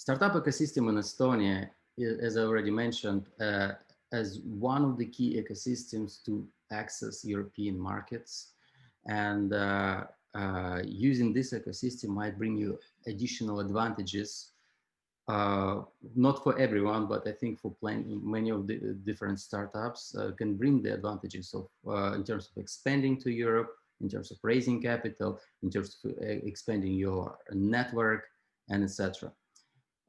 startup ecosystem in Estonia, as I already mentioned, as one of the key ecosystems to access European markets. And using this ecosystem might bring you additional advantages. Not for everyone, but I think for many of the different startups can bring the advantages of in terms of expanding to Europe, in terms of raising capital, in terms of expanding your network, and etc.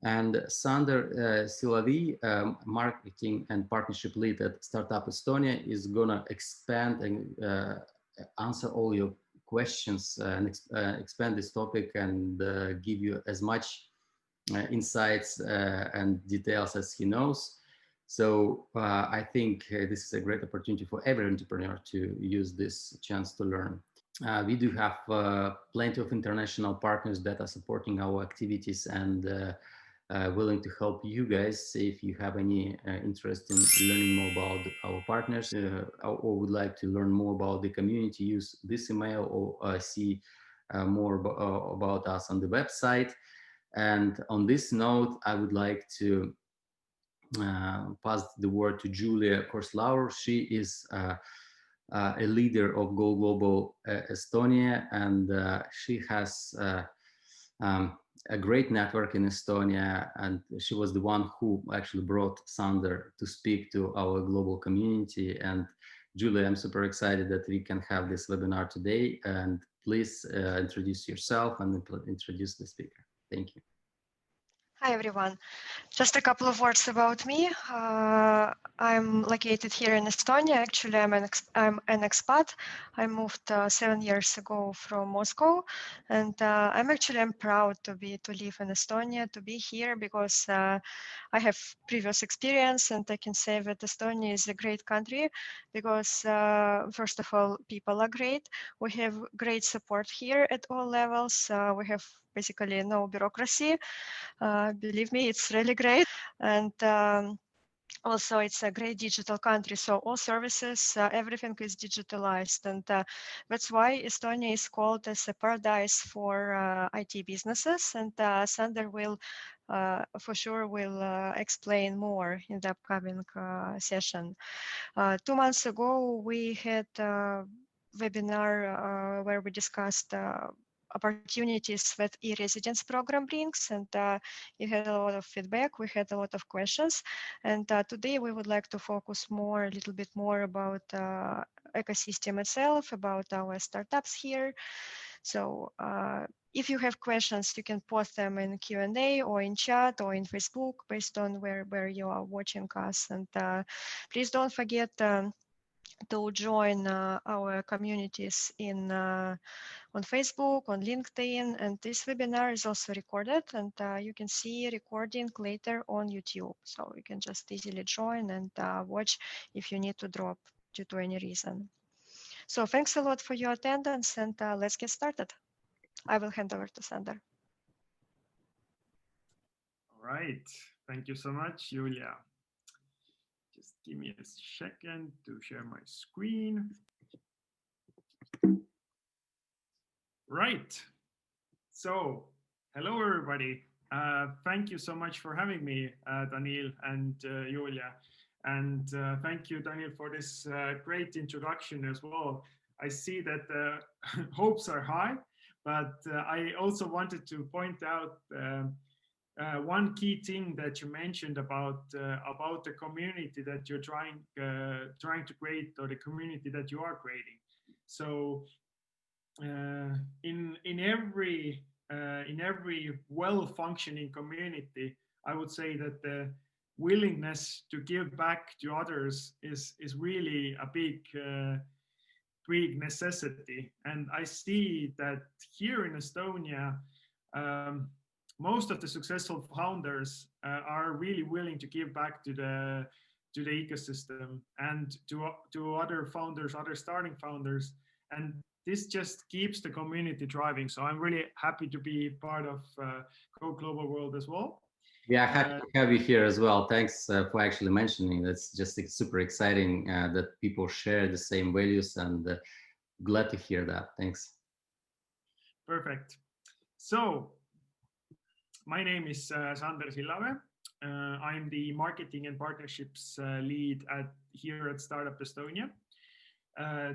And Sander Sillavee, marketing and partnership lead at Startup Estonia, is gonna expand and answer all your questions and expand this topic and give you as much insights and details as he knows. So I think this is a great opportunity for every entrepreneur to use this chance to learn. We do have plenty of international partners that are supporting our activities and willing to help you guys if you have any interest in learning more about our partners or would like to learn more about the community. Use this email or see more about us on the website. And on this note, I would like to pass the word to Julia Korslaur. She is a leader of Go Global Estonia, and she has a great network in Estonia, and she was the one who actually brought Sander to speak to our global community. And Julia, I'm super excited that we can have this webinar today, and please introduce yourself and introduce the speaker. Thank you. Hi, everyone. Just a couple of words about me. I'm located here in Estonia. Actually, I'm an expat. I moved 7 years ago from Moscow, and I'm proud to live in Estonia, to be here, because I have previous experience, and I can say that Estonia is a great country because, first of all, people are great. We have great support here at all levels. We have basically no bureaucracy. Believe me, it's really great. And also, it's a great digital country, so all services, everything is digitalized, and that's why Estonia is called as a paradise for IT businesses. And Sander will, for sure, explain more in the upcoming session. 2 months ago, we had a webinar where we discussed opportunities that e-residence program brings, and we had a lot of feedback, we had a lot of questions, and today we would like to focus a little bit more about ecosystem itself, about our startups here. So if you have questions, you can post them in Q&A or in chat or in Facebook based on where you are watching us. And please don't forget to join our communities on Facebook, on LinkedIn, and this webinar is also recorded, and you can see recording later on YouTube. So you can just easily join and watch if you need to drop due to any reason. So thanks a lot for your attendance, and let's get started. I will hand over to Sander. All right, thank you so much, Julia. Just give me a second to share my screen. Right. So, hello, everybody. Thank you so much for having me, Danil and Julia. And thank you, Danil, for this great introduction as well. I see that the hopes are high, but I also wanted to point out one key thing that you mentioned about the community that you're trying to create, or the community that you are creating. So in every well-functioning community, I would say that the willingness to give back to others is really a big necessity. And I see that here in Estonia, most of the successful founders are really willing to give back to the ecosystem and to other founders, other starting founders, and this just keeps the community driving. So I'm really happy to be part of Go Global World as well. Yeah, happy to have you here as well. Thanks for actually mentioning. It's just super exciting that people share the same values, and glad to hear that. Thanks. Perfect. So My name is Sillavee. I'm the marketing and partnerships lead here at Startup Estonia.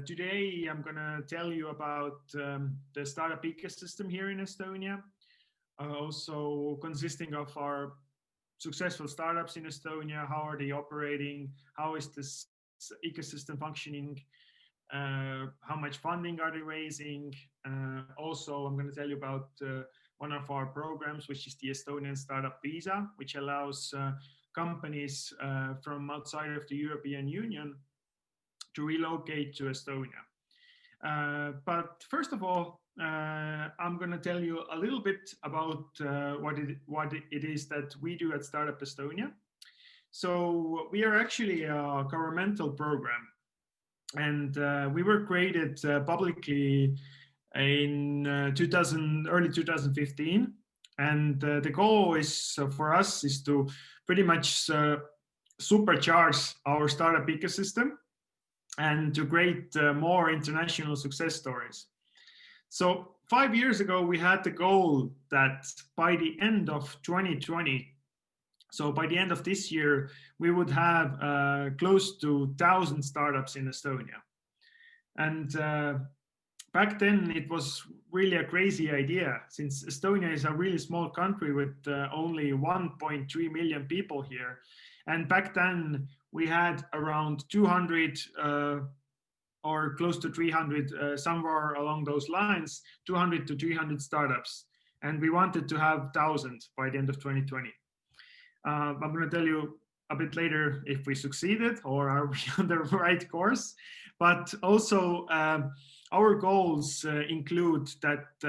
Today, I'm going to tell you about the startup ecosystem here in Estonia, also consisting of our successful startups in Estonia, how are they operating, how is this ecosystem functioning, how much funding are they raising. Also, I'm going to tell you about one of our programs, which is the Estonian Startup Visa, which allows companies from outside of the European Union to relocate to Estonia. But first of all, I'm going to tell you a little bit about what it is that we do at Startup Estonia. So we are actually a governmental program, and we were created publicly in early 2015. And the goal is for us is to pretty much supercharge our startup ecosystem and to create more international success stories. So 5 years ago, we had the goal that by the end of 2020, so by the end of this year, we would have close to 1,000 startups in Estonia. And back then, it was really a crazy idea, since Estonia is a really small country with only 1.3 million people here. And back then, we had around 200 or close to 300, somewhere along those lines, 200 to 300 startups. And we wanted to have 1,000 by the end of 2020. I'm going to tell you a bit later if we succeeded or are we on the right course. But also, our goals include that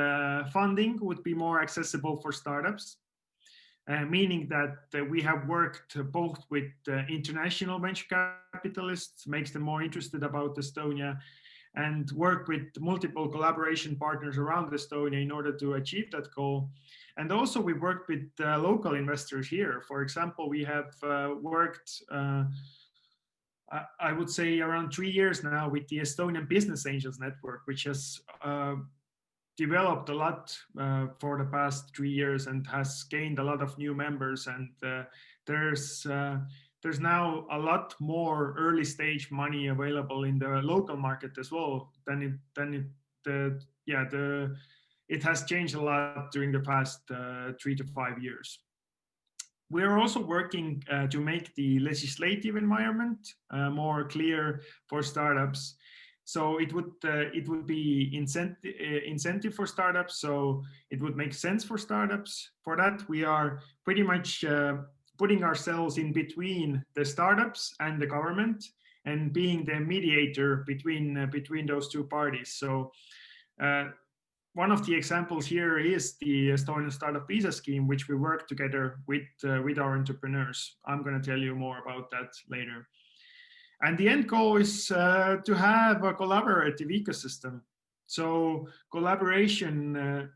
funding would be more accessible for startups, meaning that we have worked both with international venture capitalists, makes them more interested about Estonia, and work with multiple collaboration partners around Estonia in order to achieve that goal. And also we worked with local investors here. For example, we have worked, I would say around 3 years now with the Estonian Business Angels Network, which has developed a lot for the past 3 years and has gained a lot of new members. And there's now a lot more early stage money available in the local market as well it has changed a lot during the past 3 to 5 years. We are also working to make the legislative environment more clear for startups. So it would be incentive for startups. So it would make sense for startups. For that, we are pretty much putting ourselves in between the startups and the government and being the mediator between those two parties. So one of the examples here is the Estonian Startup Visa scheme, which we work together with our entrepreneurs. I'm going to tell you more about that later. And the end goal is to have a collaborative ecosystem. So collaboration,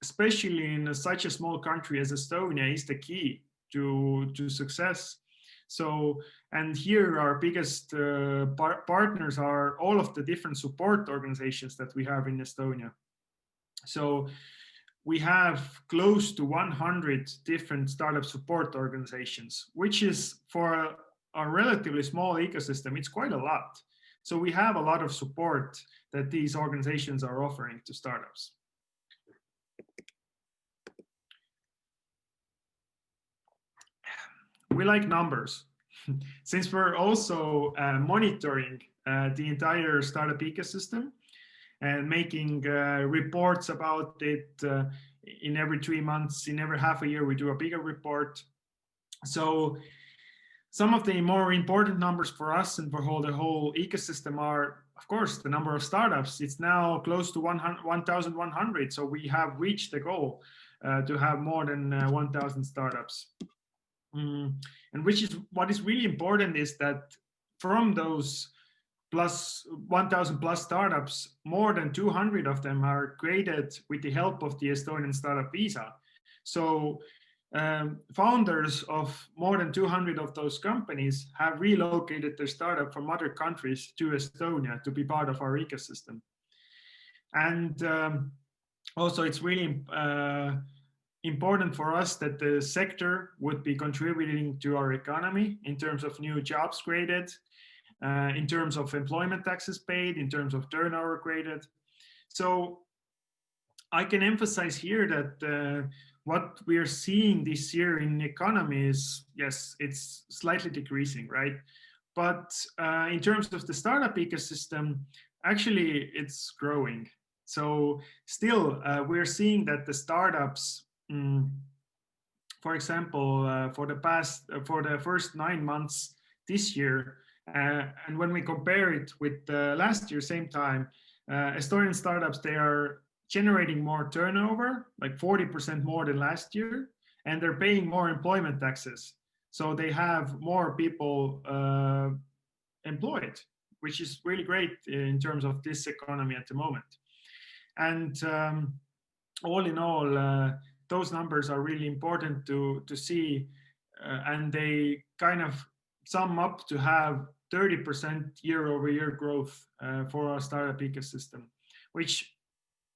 especially in such a small country as Estonia, is the key to success. So, and here our biggest partners are all of the different support organizations that we have in Estonia. So we have close to 100 different startup support organizations, which is for a relatively small ecosystem, it's quite a lot. So we have a lot of support that these organizations are offering to startups. We like numbers. Since we're also monitoring the entire startup ecosystem and making reports about it in every 3 months, in every half a year, we do a bigger report. So some of the more important numbers for us and for the whole ecosystem are, of course, the number of startups. It's now close to 1,100. So we have reached the goal to have more than 1,000 startups. And what is really important is that from those 1,000 plus startups, more than 200 of them are created with the help of the Estonian Startup Visa. So founders of more than 200 of those companies have relocated their startup from other countries to Estonia to be part of our ecosystem. And also it's really important for us that the sector would be contributing to our economy in terms of new jobs created, in terms of employment taxes paid, in terms of turnover created. So I can emphasize here that what we are seeing this year in the economy is, yes, it's slightly decreasing, right? But in terms of the startup ecosystem, actually it's growing. So still, we're seeing that the startups, for example, for the first 9 months this year, and when we compare it with last year, same time, Estonian startups, they are generating more turnover, like 40% more than last year, and they're paying more employment taxes. So they have more people employed, which is really great in terms of this economy at the moment. And all in all, those numbers are really important to see, and they kind of sum up to have 30% year-over-year growth for our startup ecosystem, which,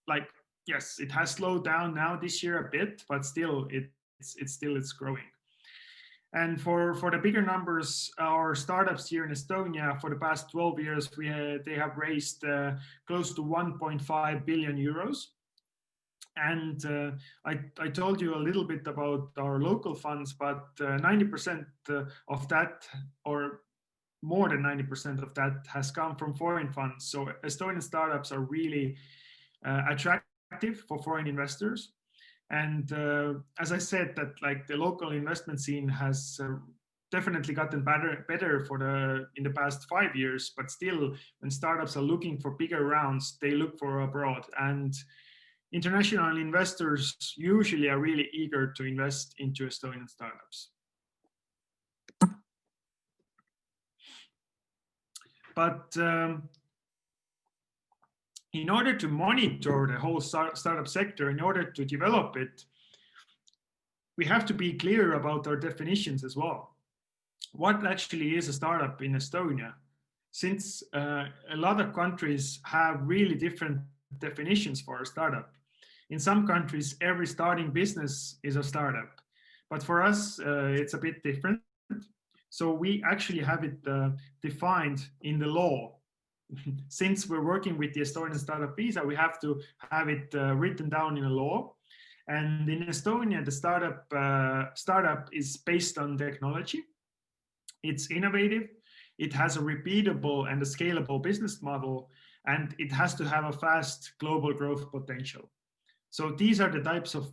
like, yes, it has slowed down now this year a bit, but still it's growing. And for the bigger numbers, our startups here in Estonia for the past 12 years, they have raised close to 1.5 billion euros. And I told you a little bit about our local funds, but 90% of that, or more than 90% of that, has come from foreign funds. So Estonian startups are really attractive for foreign investors. And as I said, that like the local investment scene has definitely gotten better in the past 5 years, but still, when startups are looking for bigger rounds, they look for abroad. And international investors usually are really eager to invest into Estonian startups. But in order to monitor the whole startup sector, in order to develop it, we have to be clear about our definitions as well. What actually is a startup in Estonia? Since a lot of countries have really different definitions for a startup. In some countries, every starting business is a startup. But for us, it's a bit different. So we actually have it defined in the law. Since we're working with the Estonian Startup Visa, we have to have it written down in a law. And in Estonia, the startup is based on technology. It's innovative. It has a repeatable and a scalable business model, and it has to have a fast global growth potential. So these are the types of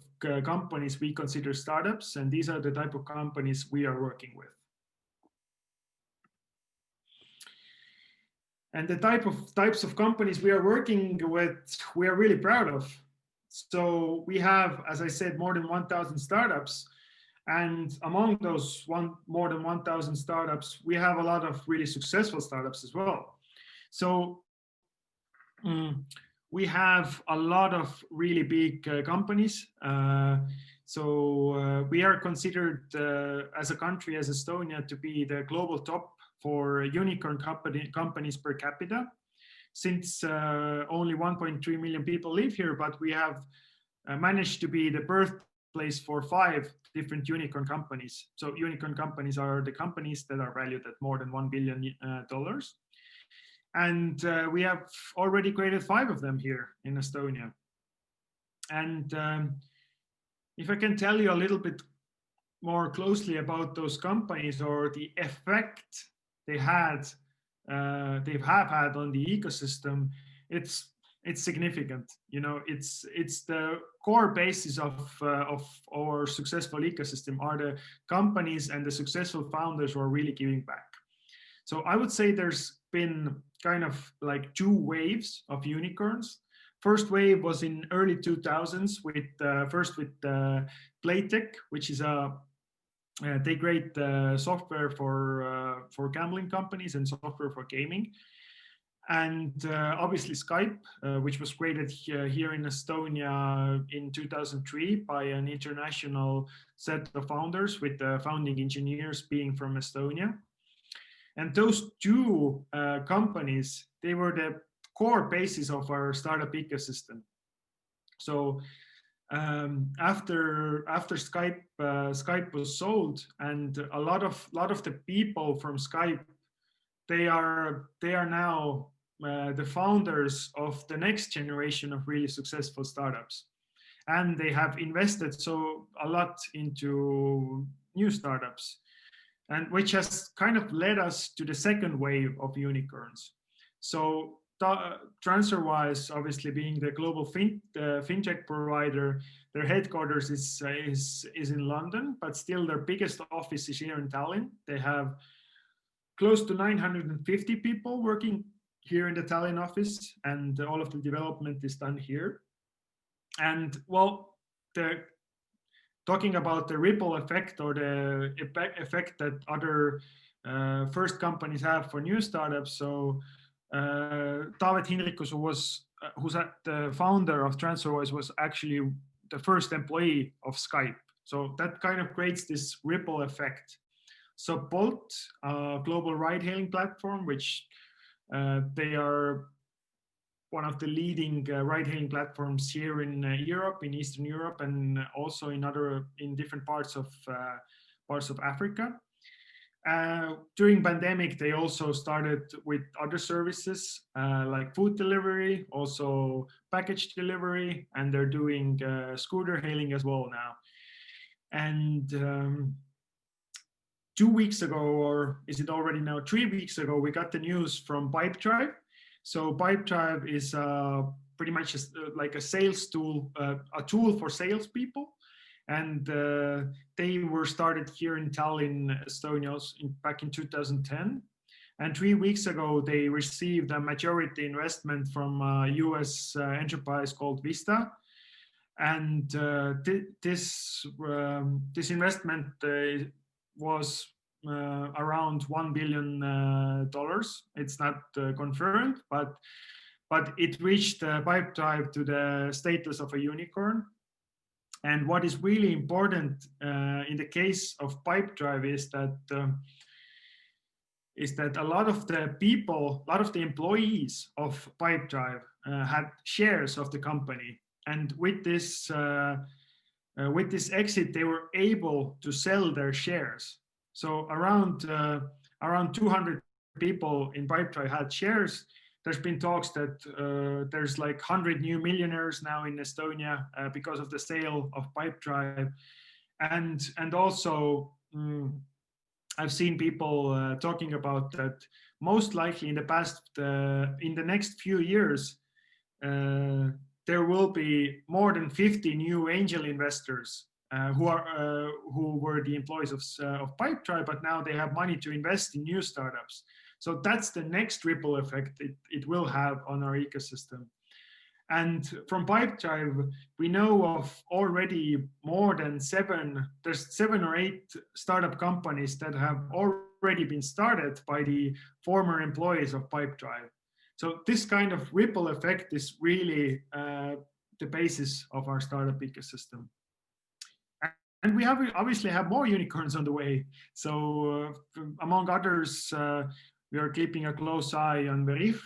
companies we consider startups, and these are the type of companies we are working with. And the types of companies we are working with, we are really proud of. So we have, as I said, more than 1,000 startups. And among those more than 1,000 startups, we have a lot of really successful startups as well. So we have a lot of really big companies. So we are considered as a country, as Estonia, to be the global top for unicorn companies per capita, since only 1.3 million people live here, but we have managed to be the birthplace for 5 different unicorn companies. So unicorn companies are the companies that are valued at more than $1 billion. And we have already created 5 of them here in Estonia. And if I can tell you a little bit more closely about those companies or the effect they have had on the ecosystem, it's significant. You know, it's the core basis of our successful ecosystem are the companies and the successful founders who are really giving back. So I would say there's been kind of like 2 waves of unicorns. First wave was in early 2000s with first with Playtech, which is they create software for gambling companies and software for gaming. And obviously Skype, which was created here in Estonia in 2003 by an international set of founders, with the founding engineers being from Estonia. And those 2 companies, they were the core basis of our startup ecosystem. So After Skype was sold, and a lot of the people from Skype, they are now the founders of the next generation of really successful startups, and they have invested so a lot into new startups, and which has kind of led us to the second wave of unicorns. So Transferwise, obviously being the global fintech provider, their headquarters is in London, but still their biggest office is here in Tallinn. They have close to 950 people working here in the Tallinn office, and all of the development is done here. And well, talking about the ripple effect or the effect that other first companies have for new startups. So Taavet Hindrikus, who's the founder of Transferwise, was actually the first employee of Skype. So that kind of creates this ripple effect. So Bolt, global ride-hailing platform, which they are one of the leading ride-hailing platforms here in Europe, in Eastern Europe, and also in different parts of Africa. During pandemic, they also started with other services like food delivery, also package delivery, and they're doing scooter hailing as well now. And 2 weeks ago, or is it already now 3 weeks ago, we got the news from Pipedrive. So Pipedrive is pretty much like a sales tool, a tool for salespeople. And they were started here in Tallinn, Estonia, back in 2010. And 3 weeks ago, they received a majority investment from a US enterprise called Vista. And this investment was around $1 billion. It's not confirmed, but it reached Pipedrive to the status of a unicorn. And what is really important in the case of Pipedrive is that a lot of the people, a lot of the employees of Pipedrive had shares of the company, and with this exit, they were able to sell their shares. So around 200 people in Pipedrive had shares. There's been talks that there's like 100 new millionaires now in Estonia because of the sale of Pipedrive, and also I've seen people talking about that. Most likely in the next few years, there will be more than 50 new angel investors who were the employees of Pipedrive, but now they have money to invest in new startups. So that's the next ripple effect it will have on our ecosystem. And from Pipedrive, we know of already more than there's 7 or 8 startup companies that have already been started by the former employees of Pipedrive. So this kind of ripple effect is really the basis of our startup ecosystem. And we obviously have more unicorns on the way. So among others, we are keeping a close eye on Verif,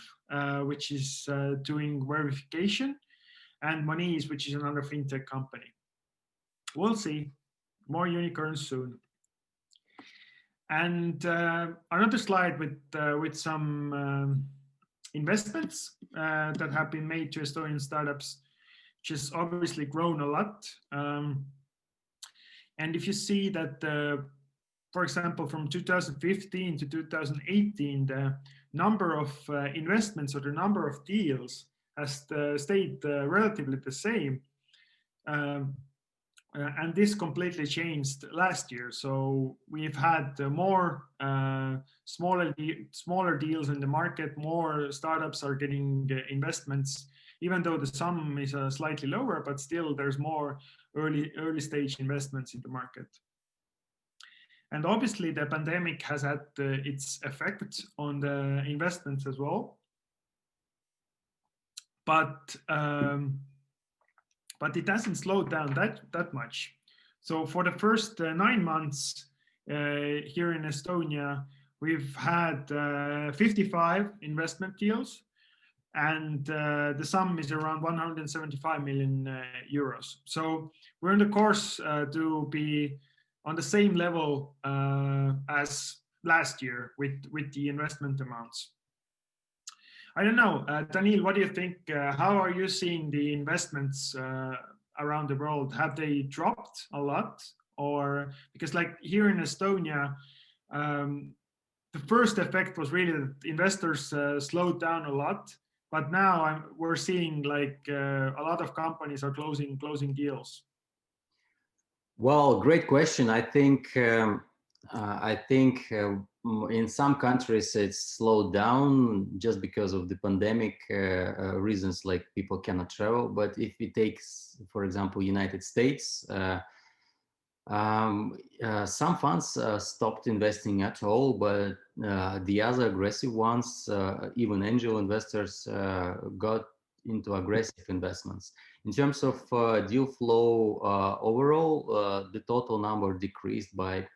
which is doing verification, and Monese, which is another fintech company. We'll see. More unicorns soon. And another slide with some investments that have been made to Estonian startups, which has obviously grown a lot. And if you see that, for example, from 2015 to 2018, the number of investments or the number of deals has stayed relatively the same. And this completely changed last year. So we've had more smaller deals in the market, more startups are getting investments, even though the sum is slightly lower, but still there's more early stage investments in the market. And obviously the pandemic has had its effect on the investments as well. But it hasn't slowed down that much. So for the first 9 months here in Estonia, we've had 55 investment deals. and the sum is around 175 million euros. So we're in the course to be on the same level as last year with the investment amounts. I don't know, Danil, what do you think? How are you seeing the investments around the world? Have they dropped a lot? Or because like here in Estonia, the first effect was really that investors slowed down a lot, but now we're seeing like a lot of companies are closing deals. Well, great question. I think in some countries it's slowed down just because of the pandemic reasons, like people cannot travel. But if we take, for example, United States, some funds stopped investing at all, but the other aggressive ones, even angel investors, got into aggressive investments. In terms of deal flow overall, the total number decreased by,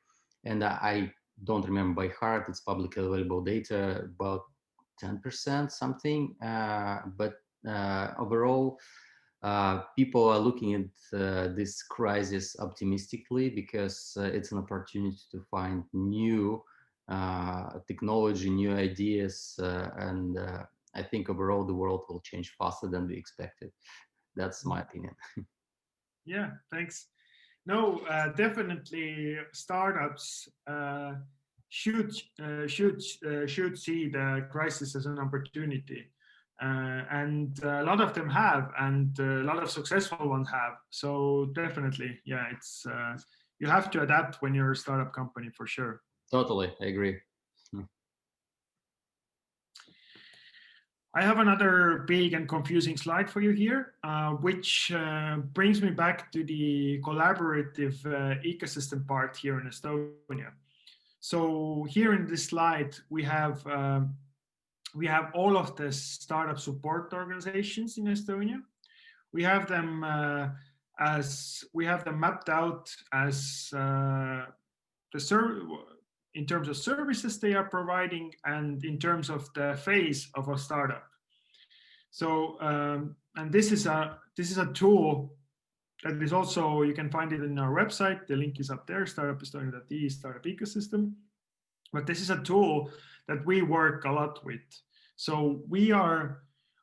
and I don't remember by heart, it's publicly available data, about 10% something, but overall, people are looking at this crisis optimistically because it's an opportunity to find new technology, new ideas, and I think overall the world will change faster than we expected. That's my opinion. Yeah, thanks. No, definitely startups should see the crisis as an opportunity. And a lot of them have, and a lot of successful ones have. So definitely, yeah, it's you have to adapt when you're a startup company for sure. Totally, I agree. I have another big and confusing slide for you here, which brings me back to the collaborative ecosystem part here in Estonia. So here in this slide, we have all of the startup support organizations in Estonia. We have them mapped out as in terms of services they are providing and in terms of the phase of a startup. So and this is a tool that is also, you can find it in our website. The link is up there, startupestonia.ee, startup ecosystem. But this is a tool that we work a lot with. So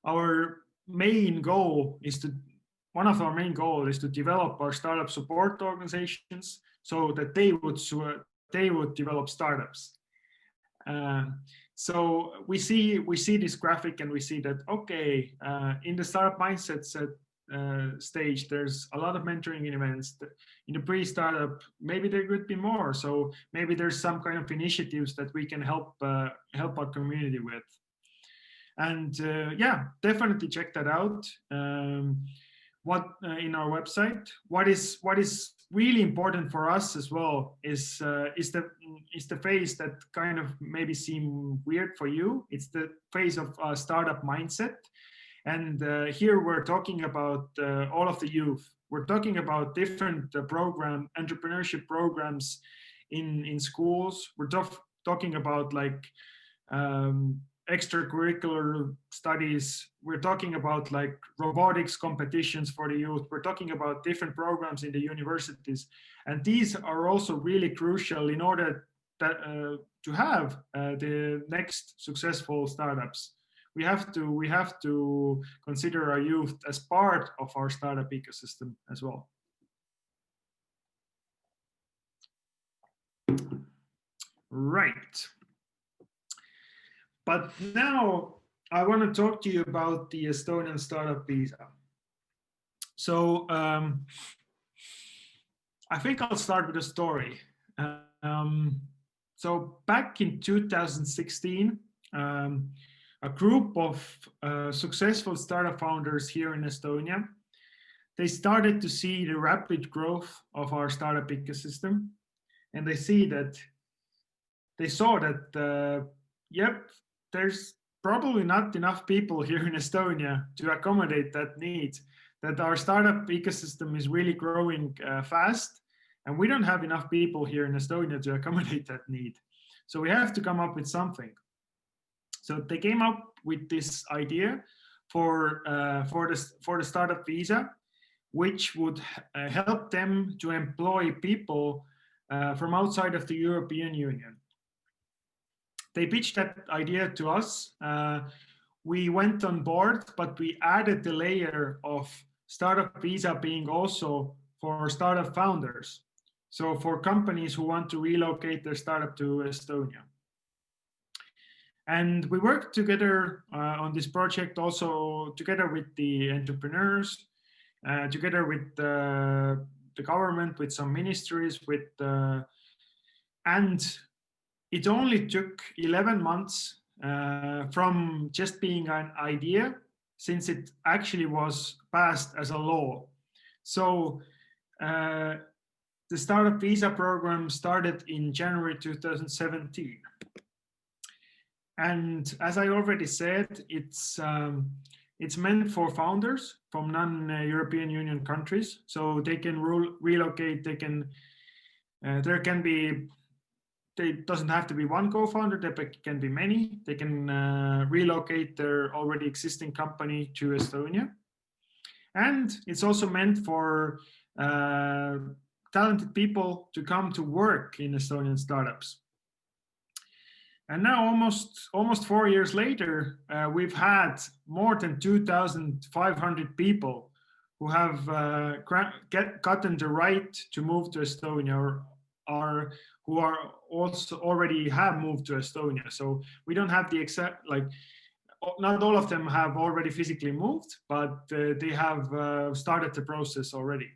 our main goal is to develop our startup support organizations so that they would develop startups. So we see this graphic and we see that, okay, in the startup mindset stage, there's a lot of mentoring events. In the pre-startup, maybe there could be more. So maybe there's some kind of initiatives that we can help our community with. And yeah, definitely check that out. What in our website? What is really important for us as well is the phase that kind of maybe seem weird for you. It's the phase of startup mindset. And here we're talking about all of the youth. We're talking about different entrepreneurship programs in schools. We're talking about like extracurricular studies. We're talking about like robotics competitions for the youth. We're talking about different programs in the universities. And these are also really crucial in order to have the next successful startups. We have to consider our youth as part of our startup ecosystem as well. Right. But now I want to talk to you about the Estonian Startup Visa. So I think I'll start with a story. So back in 2016, a group of successful startup founders here in Estonia, they started to see the rapid growth of our startup ecosystem, and they saw that yep, there's probably not enough people here in Estonia to accommodate that need, that our startup ecosystem is really growing fast, and we don't have enough people here in Estonia to accommodate that need. So we have to come up with something. So they came up with this idea for the startup visa, which would help them to employ people from outside of the European Union. They pitched that idea to us. We went on board, but we added the layer of startup visa being also for startup founders. So for companies who want to relocate their startup to Estonia. And we worked together on this project also together with the entrepreneurs, together with the government, with some ministries, and it only took 11 months from just being an idea, since it actually was passed as a law. So the Startup Visa program started in January 2017. And as I already said, it's meant for founders from non-European Union countries, so they can relocate. They can it doesn't have to be one co-founder. There can be many. They can relocate their already existing company to Estonia, and it's also meant for talented people to come to work in Estonian startups. And now, almost 4 years later, we've had more than 2,500 people who have gotten the right to move to Estonia, or who are also already have moved to Estonia. So we don't have the exact, like, not all of them have already physically moved, but they have started the process already.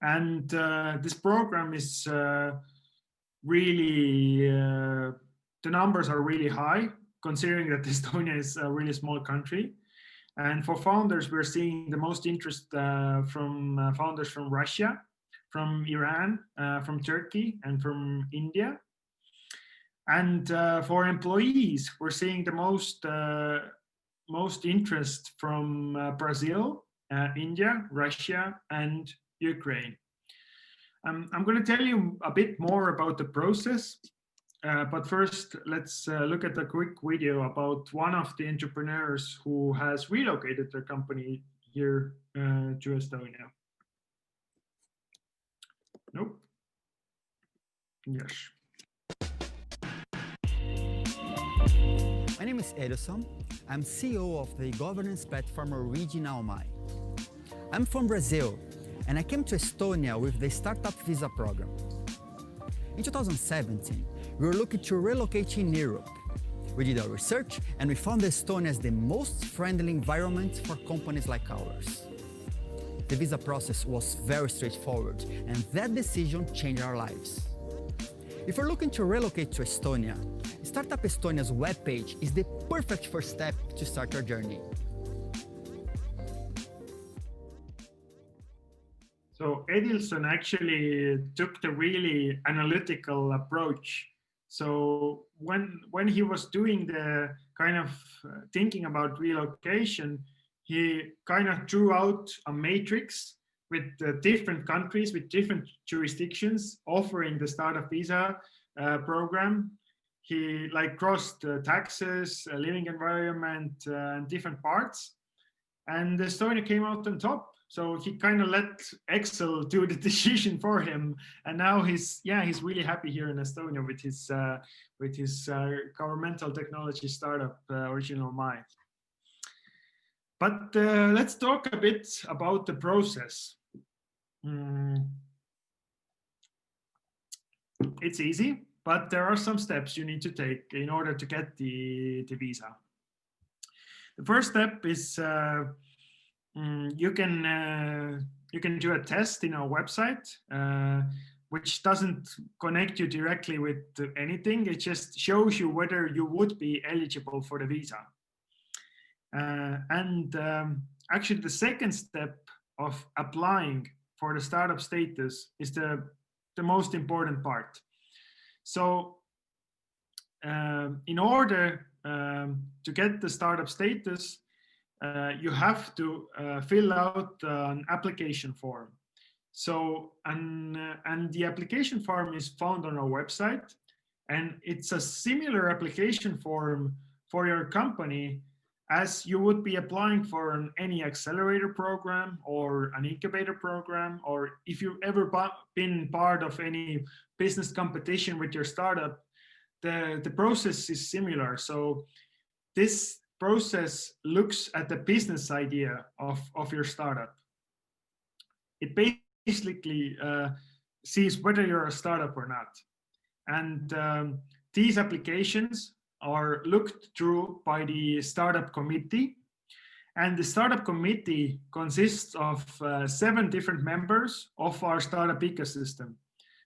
And this program is really, the numbers are really high, considering that Estonia is a really small country. And for founders, we're seeing the most interest from founders from Russia, from Iran, from Turkey, and from India. And for employees, we're seeing the most interest from Brazil, India, Russia, and Ukraine. I'm going to tell you a bit more about the process, but first let's look at a quick video about one of the entrepreneurs who has relocated their company here to Estonia. Nope. Yes. My name is Edison. I'm CEO of the governance platform Original My. I'm from Brazil, and I came to Estonia with the Startup Visa program. In 2017, we were looking to relocate in Europe. We did our research, and we found Estonia as the most friendly environment for companies like ours. The visa process was very straightforward, and that decision changed our lives. If you're looking to relocate to Estonia, Startup Estonia's webpage is the perfect first step to start your journey. So Edilson actually took the really analytical approach. So when he was doing the kind of thinking about relocation, he kind of drew out a matrix with different countries, with different jurisdictions offering the Startup Visa program. He crossed taxes, living environment, and different parts. And Estonia came out on top. So he kind of let Excel do the decision for him, and now he's really happy here in Estonia with his governmental technology startup Original My. But let's talk a bit about the process. It's easy, but there are some steps you need to take in order to get the visa. The first step is you can do a test in our website, which doesn't connect you directly with anything. It just shows you whether you would be eligible for the visa. Actually, the second step of applying for the startup status is the most important part. So in order to get the startup status, you have to fill out an application form. So, and the application form is found on our website, and it's a similar application form for your company as you would be applying for any accelerator program or an incubator program, or if you've ever been part of any business competition with your startup, the process is similar. So this process looks at the business idea of your startup. It basically sees whether you're a startup or not. And these applications are looked through by the startup committee. And the startup committee consists of 7 different members of our startup ecosystem.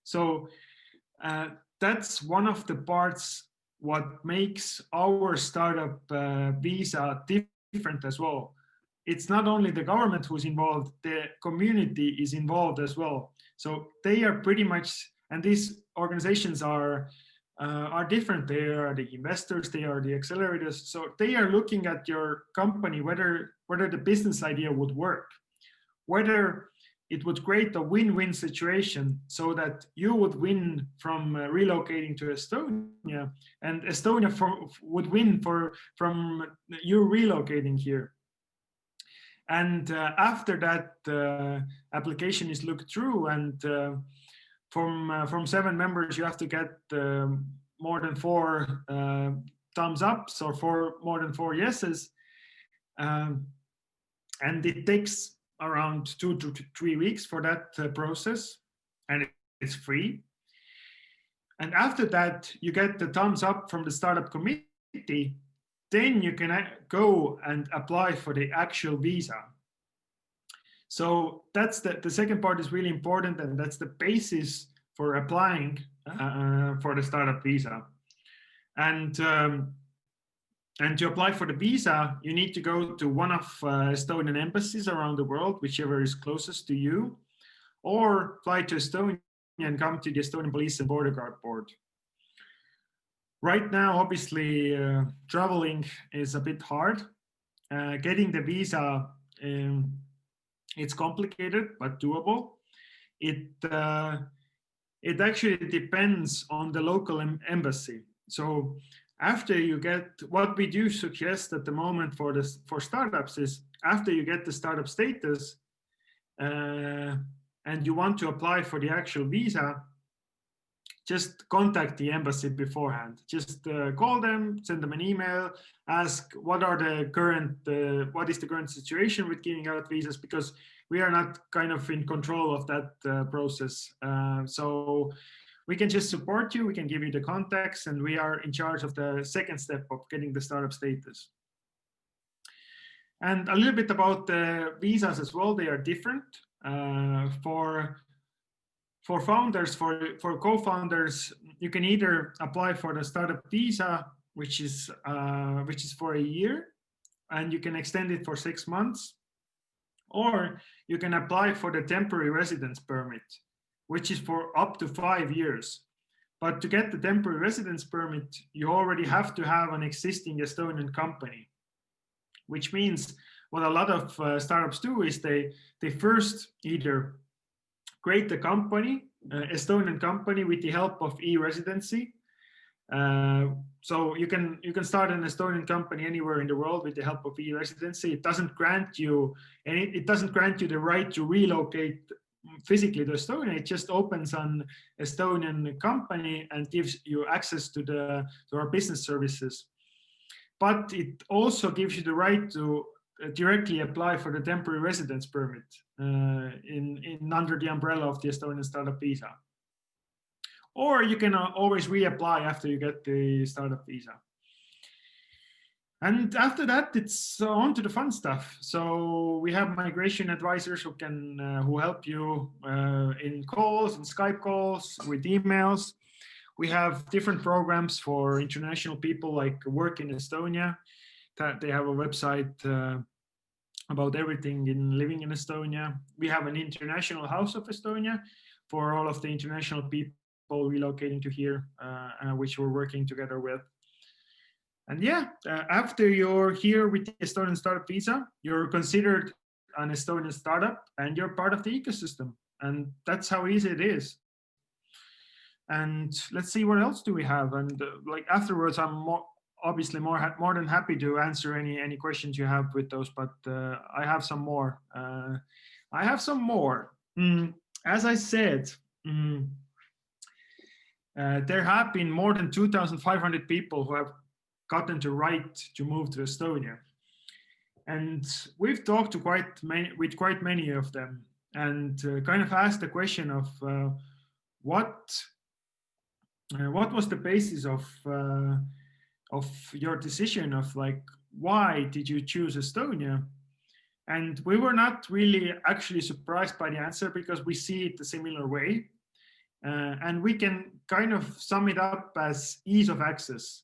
So that's one of the parts what makes our startup visa different as well. It's not only the government who's involved, the community is involved as well. So they are pretty much, and these organizations are different. They are the investors, they are the accelerators. So they are looking at your company, whether the business idea would work, whether it would create a win-win situation so that you would win from relocating to Estonia, and Estonia would win from you relocating here. And after that application is looked through, and from 7 members, you have to get more than 4 thumbs ups or more than 4 yeses. And it takes around 2 to 3 weeks for that process, and it's free. And after that, you get the thumbs up from the startup committee. Then you can go and apply for the actual visa. So that's the second part is really important, and that's the basis for applying for the startup visa. And to apply for the visa, you need to go to one of Estonian embassies around the world, whichever is closest to you, or fly to Estonia and come to the Estonian Police and Border Guard Board. Right now, obviously, traveling is a bit hard. Getting the visa, it's complicated, but doable. It actually depends on the local embassy. So after you get, what we do suggest at the moment for startups is, after you get the startup status and you want to apply for the actual visa, just contact the embassy beforehand. Just call them, send them an email, ask what is the current situation with giving out visas, because we are not kind of in control of that process. So we can just support you, we can give you the contacts, and we are in charge of the second step of getting the startup status. And a little bit about the visas as well. They are different. For founders, for co-founders, you can either apply for the startup visa, which is for a year, and you can extend it for 6 months, or you can apply for the temporary residence permit, which is for up to 5 years. But to get the temporary residence permit, you already have to have an existing Estonian company, which means what a lot of startups do is they first either create the company, Estonian company, with the help of e-residency. So you can start an Estonian company anywhere in the world with the help of e-residency. It doesn't grant you the right to relocate physically to Estonia. It just opens an Estonian company and gives you access to our business services. But it also gives you the right to directly apply for the temporary residence permit under the umbrella of the Estonian Startup Visa. Or you can always reapply after you get the startup visa. And after that, it's on to the fun stuff. So we have migration advisors who help you in calls and Skype calls, with emails. We have different programs for international people, like Work in Estonia. They have a website about everything in living in Estonia. We have an international House of Estonia for all of the international people relocating to here, which we're working together with. And yeah, after you're here with the Estonian Startup Visa, you're considered an Estonian startup and you're part of the ecosystem. And that's how easy it is. And let's see, what else do we have? And like afterwards, I'm obviously more than happy to answer any questions you have with those, but I have some more. As I said, there have been more than 2,500 people who have gotten the right to move to Estonia. And we've talked to quite many of them, and kind of asked the question of what was the basis of your decision, of like, why did you choose Estonia? And we were not really actually surprised by the answer, because we see it a similar way. And we can kind of sum it up as ease of access.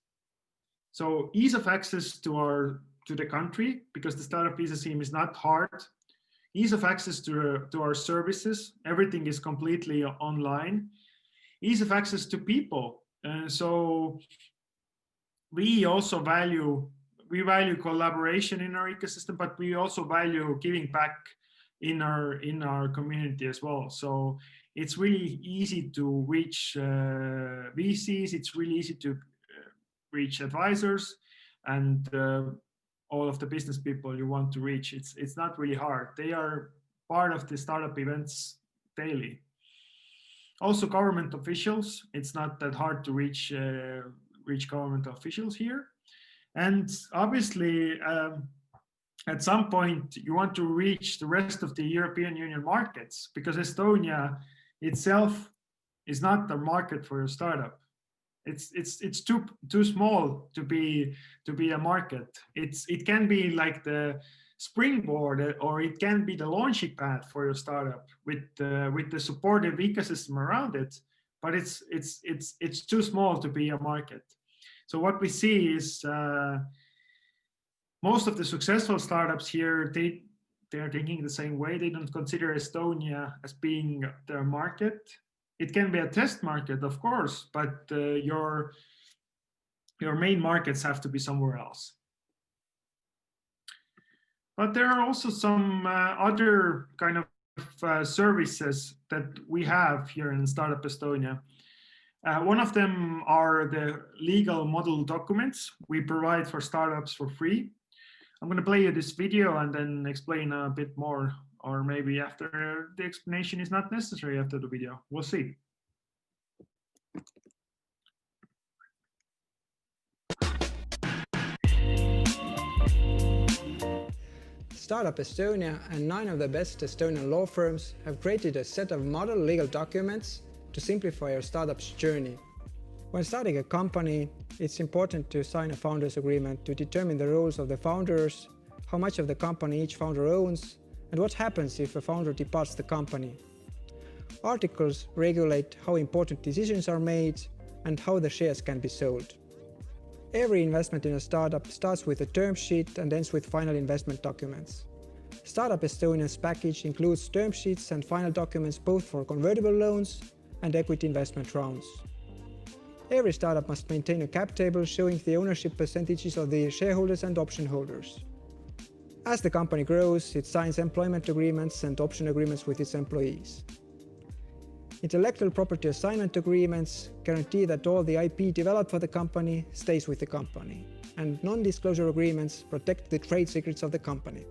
So ease of access to the country, because the Startup Visa scheme is not hard. Ease of access to our services. Everything is completely online. Ease of access to people. So we also value collaboration in our ecosystem, but we also value giving back in our community as well. So it's really easy to reach VCs. It's really easy to reach advisors and all of the business people you want to reach. It's not really hard. They are part of the startup events daily. Also, government officials. It's not that hard to reach government officials here. And obviously, at some point, you want to reach the rest of the European Union markets, because Estonia itself is not the market for a startup. It's too small to be a market. It can be like the springboard, or it can be the launching pad for your startup with the supportive ecosystem around it. But it's too small to be a market. So what we see is most of the successful startups here, they are thinking the same way. They don't consider Estonia as being their market. It can be a test market, of course, but your main markets have to be somewhere else. But there are also some other kind of services that we have here in Startup Estonia. One of them are the legal model documents we provide for startups for free. I'm going to play you this video and then explain a bit more, or maybe after the explanation is not necessary after the video. We'll see. Startup Estonia and 9 of the best Estonian law firms have created a set of model legal documents to simplify your startup's journey. When starting a company, it's important to sign a founders agreement to determine the roles of the founders, how much of the company each founder owns, and what happens if a founder departs the company. Articles regulate how important decisions are made and how the shares can be sold. Every investment in a startup starts with a term sheet and ends with final investment documents. Startup Estonia's package includes term sheets and final documents both for convertible loans and equity investment rounds. Every startup must maintain a cap table showing the ownership percentages of the shareholders and option holders. As the company grows, it signs employment agreements and option agreements with its employees. Intellectual property assignment agreements guarantee that all the IP developed for the company stays with the company, and non-disclosure agreements protect the trade secrets of the company.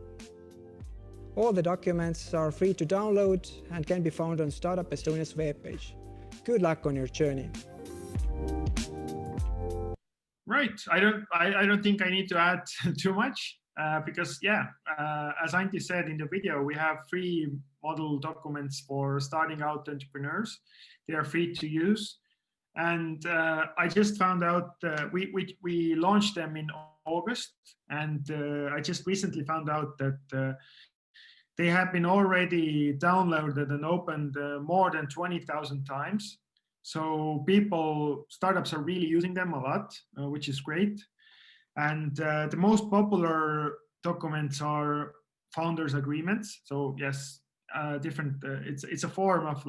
All the documents are free to download and can be found on Startup Estonia's webpage. Good luck on your journey. Right. I don't think I need to add too much because as Antti said in the video, we have free model documents for starting out entrepreneurs. They are free to use. And I just found out we launched them in August, and I just recently found out that they have been already downloaded and opened more than 20,000 times. So startups are really using them a lot, which is great. And the most popular documents are founders agreements. So yes, it's a form of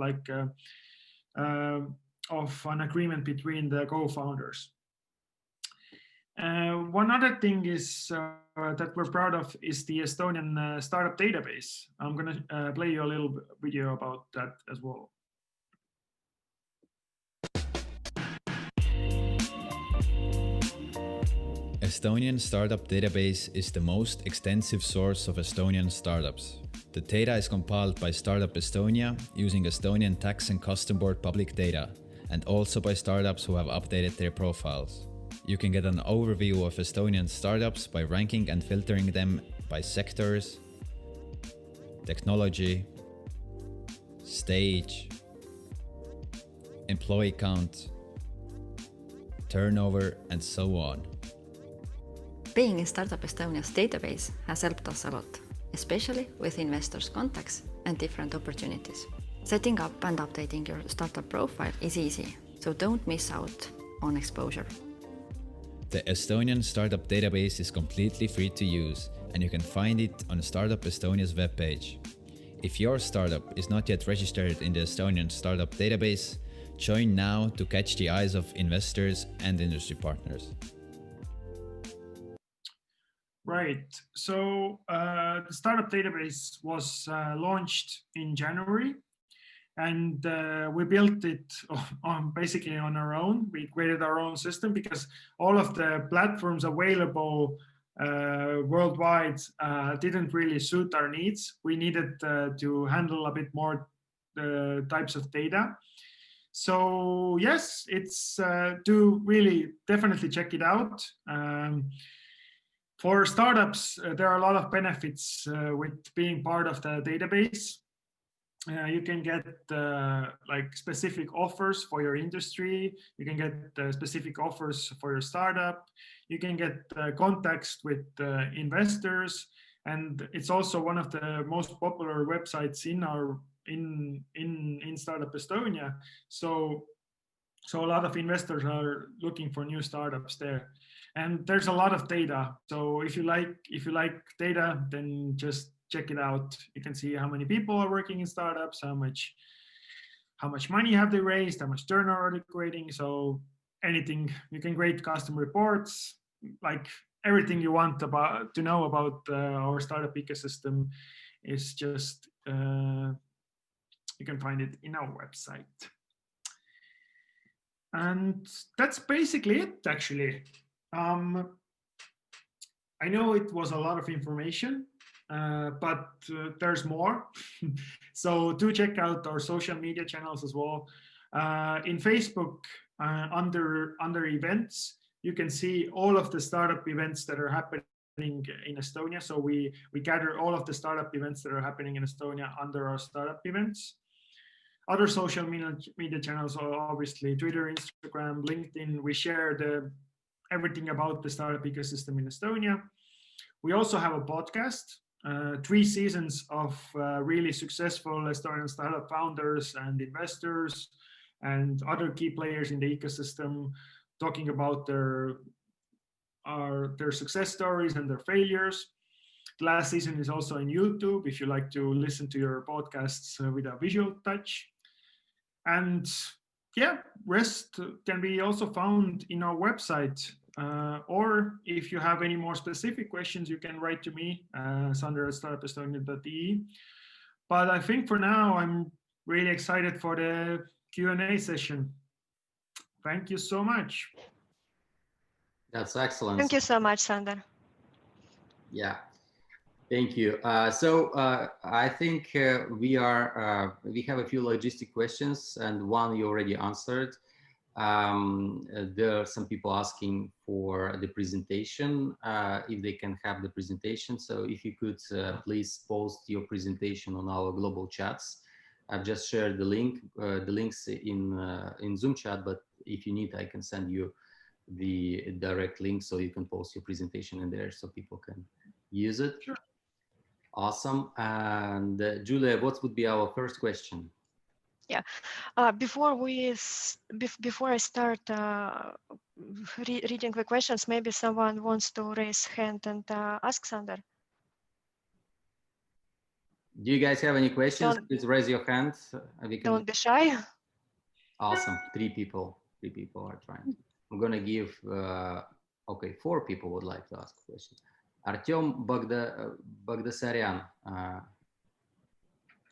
of an agreement between the co-founders. One other thing is that we're proud of is the Estonian startup database. I'm going to play you a little video about that as well. Estonian Startup Database is the most extensive source of Estonian startups. The data is compiled by Startup Estonia using Estonian Tax and Custom Board public data, and also by startups who have updated their profiles. You can get an overview of Estonian startups by ranking and filtering them by sectors, technology, stage, employee count, turnover, and so on. Being in Startup Estonia's database has helped us a lot, especially with investors' contacts and different opportunities. Setting up and updating your startup profile is easy, so don't miss out on exposure. The Estonian Startup Database is completely free to use, and you can find it on Startup Estonia's webpage. If your startup is not yet registered in the Estonian Startup Database, join now to catch the eyes of investors and industry partners. Right. So the Startup Database was launched in January, and we built it basically on our own. We created our own system because all of the platforms available worldwide didn't really suit our needs. We needed to handle a bit more types of data. So yes, it's do really definitely check it out. For startups, there are a lot of benefits with being part of the database. You can get like specific offers for your industry. You can get specific offers for your startup. You can get contacts with investors, and it's also one of the most popular websites in Startup Estonia. So a lot of investors are looking for new startups there, and there's a lot of data. So if you like data, then just check it out. You can see how many people are working in startups, how much money have they raised, how much turnover are they creating. So anything, you can create custom reports, like everything you want to know about our startup ecosystem is just you can find it in our website. And that's basically it, actually. I know it was a lot of information, but there's more. So do check out our social media channels as well. In Facebook, under events, you can see all of the startup events that are happening in Estonia. So we gather all of the startup events that are happening in Estonia under our startup events. Other social media channels are obviously Twitter, Instagram, LinkedIn. We share everything about the startup ecosystem in Estonia. We also have a podcast, 3 seasons of really successful Estonian startup founders and investors and other key players in the ecosystem talking about their success stories and their failures. The last season is also on YouTube if you like to listen to your podcasts with a visual touch. And yeah, rest can be also found in our website. Or if you have any more specific questions, you can write to me, sander@startupestonia.ee. But I think for now, I'm really excited for the Q&A session. Thank you so much. That's excellent. Thank you so much, Sander. Yeah, thank you. So I think we have a few logistic questions, and one you already answered. There are some people asking for the presentation, if they can have the presentation. So if you could please post your presentation on our global chats. I've just shared the links in Zoom chat, but if you need, I can send you the direct link so you can post your presentation in there so people can use it. Sure. Awesome. And Julia, what would be our first question? Yeah, before I start reading the questions, maybe someone wants to raise hand and ask Sander. Do you guys have any questions? Please raise your hand. Don't be shy. Awesome. 3 people are trying. I'm gonna give, okay, 4 people would like to ask a question. Artyom Bagdasaryan,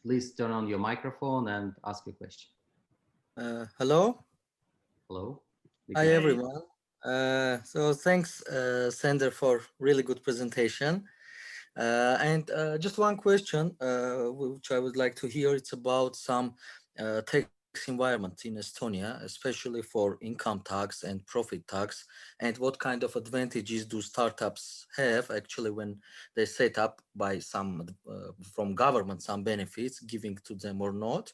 please turn on your microphone and ask your question. Hello. Hello. Hi, everyone. So thanks, Sander, for really good presentation. And just one question, which I would like to hear. It's about some tax environment in Estonia, especially for income tax and profit tax, and what kind of advantages do startups have actually when they set up by some from government, some benefits giving to them or not,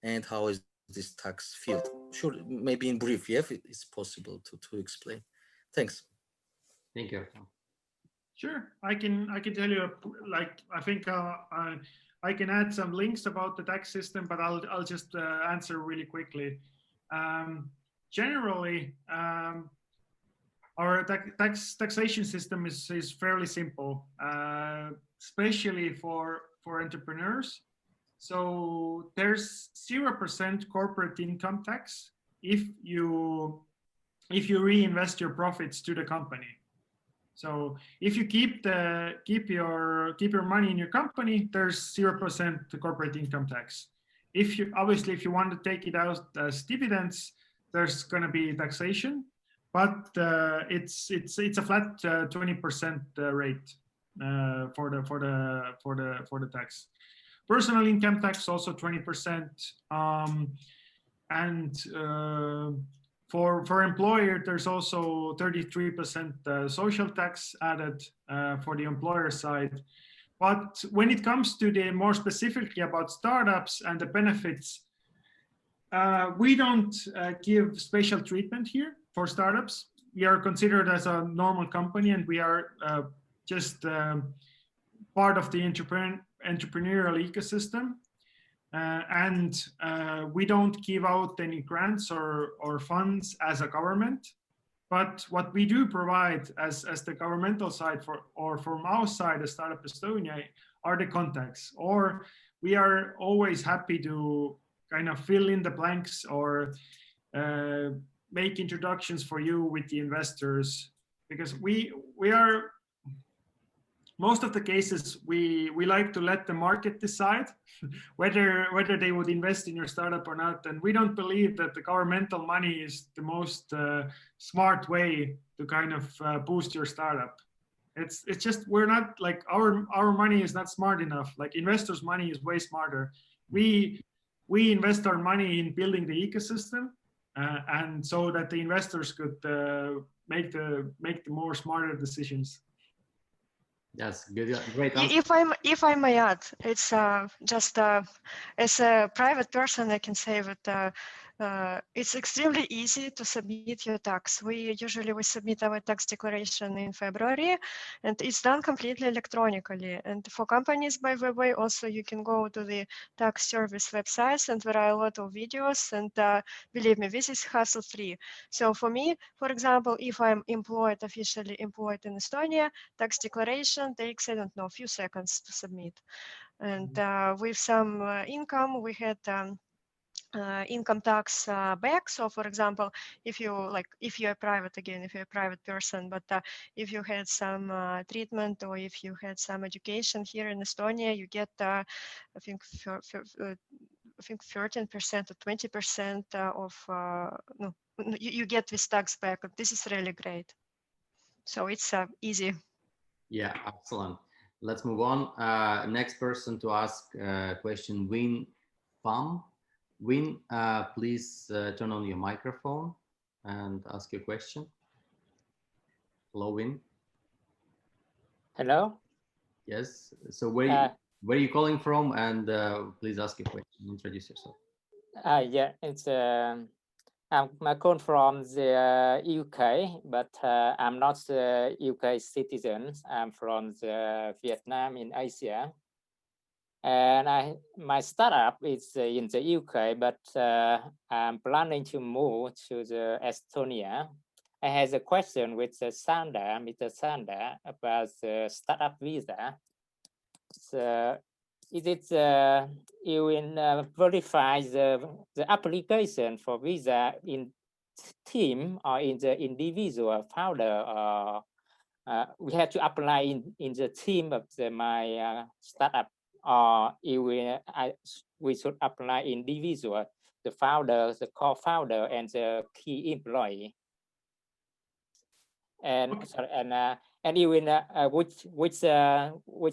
and how is this tax field? Sure, maybe in brief, yeah, if it's possible to explain. Thanks. Thank you. Sure, I can tell you, like, I think I can add some links about the tax system, but I'll just answer really quickly. Generally, our taxation system is fairly simple, especially for entrepreneurs. So there's 0% corporate income tax if you reinvest your profits to the company. So if you keep your money in your company, there's 0% corporate income tax. If you want to take it out as dividends, there's going to be taxation, but it's a flat 20% rate for the tax. Personal income tax also 20%, and for employer, there's also 33% social tax added for the employer side. But when it comes to the more specifically about startups and the benefits, we don't give special treatment here for startups. We are considered as a normal company, and we are just part of the entrepreneurial ecosystem. And we don't give out any grants or funds as a government, but what we do provide as the governmental side or from our side as Startup Estonia are the contacts, or we are always happy to kind of fill in the blanks or make introductions for you with the investors, because we are, most of the cases, we like to let the market decide whether they would invest in your startup or not. And we don't believe that the governmental money is the most smart way to kind of boost your startup. It's just, we're not like, our money is not smart enough. Like investors' money is way smarter. We invest our money in building the ecosystem, and so that the investors could make the more smarter decisions. Yes, good, great answer. If I may add, it's just as a private person, I can say that it's extremely easy to submit your tax. We submit our tax declaration in February, and it's done completely electronically. And for companies, by the way, also you can go to the tax service websites, and there are a lot of videos. And believe me, this is hassle-free. So for me, for example, if I'm officially employed in Estonia, tax declaration takes, I don't know, a few seconds to submit. And with some income, we had income tax back. So for example, if you're private, again, if you're a private person, but if you had some treatment or if you had some education here in Estonia, you get I think 13% or 20% of no, you get this tax back. This is really great. So it's easy. Yeah, excellent. Let's move on. Next person to ask a question, Win Pham. Win, please turn on your microphone and ask your question. Hello, Win. Hello. Yes. So where are you calling from? And please ask your question. Introduce yourself. Yeah, it's I'm calling from the UK, but I'm not the UK citizen. I'm from the Vietnam in Asia. And my startup is in the UK, but I'm planning to move to the Estonia. I have a question with Mr. Sander, about the Startup Visa. So is it you will verify the application for visa in team or in the individual founder, or we have to apply in the team of my startup, or we should apply individual, the founder, the co-founder, and the key employee? And Okay. sorry, and even which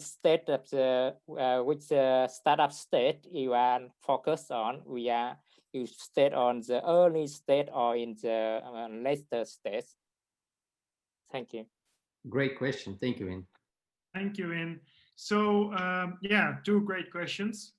state of the which startup state you are focused on? You stay on the early state or in the later stage? Thank you. Great question. Thank you, Vin. Thank you, Vin. So yeah, two great questions.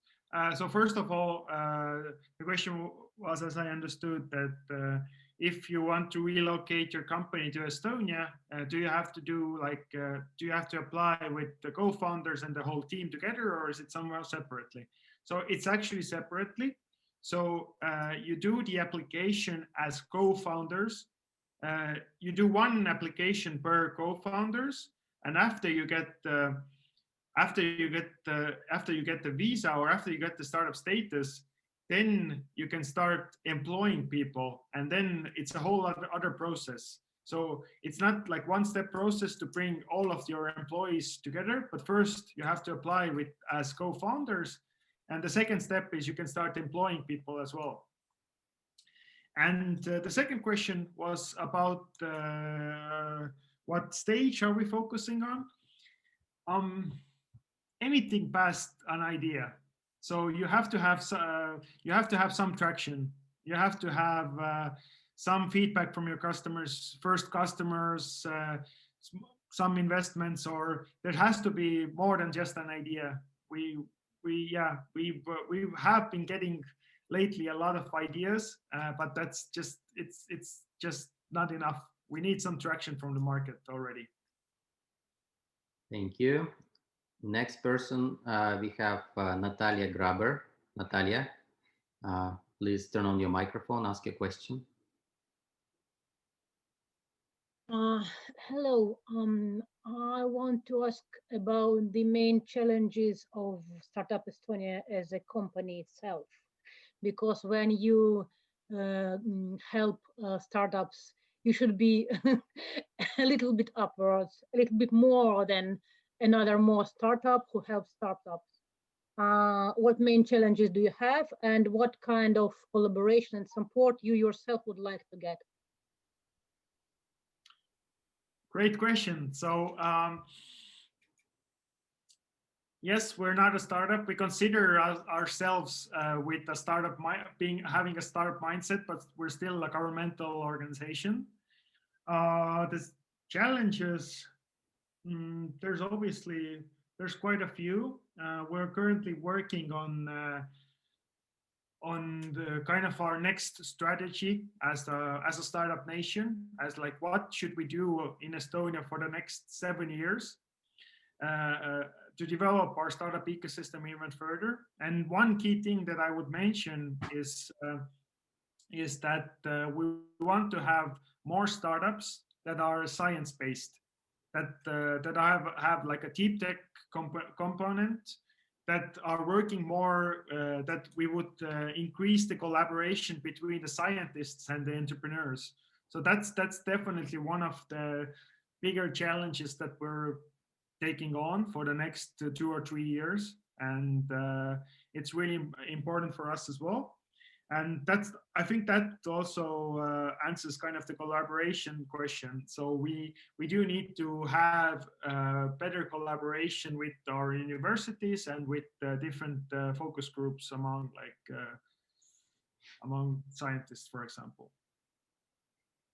So first of all, the question was, as I understood, that if you want to relocate your company to Estonia, do you have to do like, do you have to apply with the co-founders and the whole team together, or is it somewhere separately? So it's actually separately. So you do the application as co-founders. You do one application per co-founders, and after you get the visa, or after you get the startup status, then you can start employing people, and then it's a whole other process. So it's not like one step process to bring all of your employees together, but first you have to apply with as co-founders, and the second step is you can start employing people as well. And the second question was about what stage are we focusing on? Anything past an idea. So you have to have some traction. You have to have some feedback from your customers, first customers, some investments, or there has to be more than just an idea. We have been getting lately a lot of ideas, but that's just it's just not enough. We need some traction from the market already. Thank you. Next person, we have Natalia Graber. Natalia, please turn on your microphone, ask your question. Hello. I want to ask about the main challenges of Startup Estonia as a company itself, because when you help startups, you should be a little bit upwards, a little bit more than another more startup who helps startups. What main challenges do you have, and what kind of collaboration and support you yourself would like to get? Great question. So yes, we're not a startup. We consider ourselves with a startup having a startup mindset, but we're still a governmental organization. The challenges, there's quite a few. We're currently working on the kind of our next strategy as a startup nation, as like what should we do in Estonia for the next 7 years to develop our startup ecosystem even further. And one key thing that I would mention is that we want to have more startups that are science-based, that have like a deep tech component, that are working more, that we would increase the collaboration between the scientists and the entrepreneurs. So that's definitely one of the bigger challenges that we're taking on for the next 2 or 3 years. And it's really important for us as well. And I think that also answers kind of the collaboration question. So we do need to have better collaboration with our universities and with different focus groups among scientists, for example.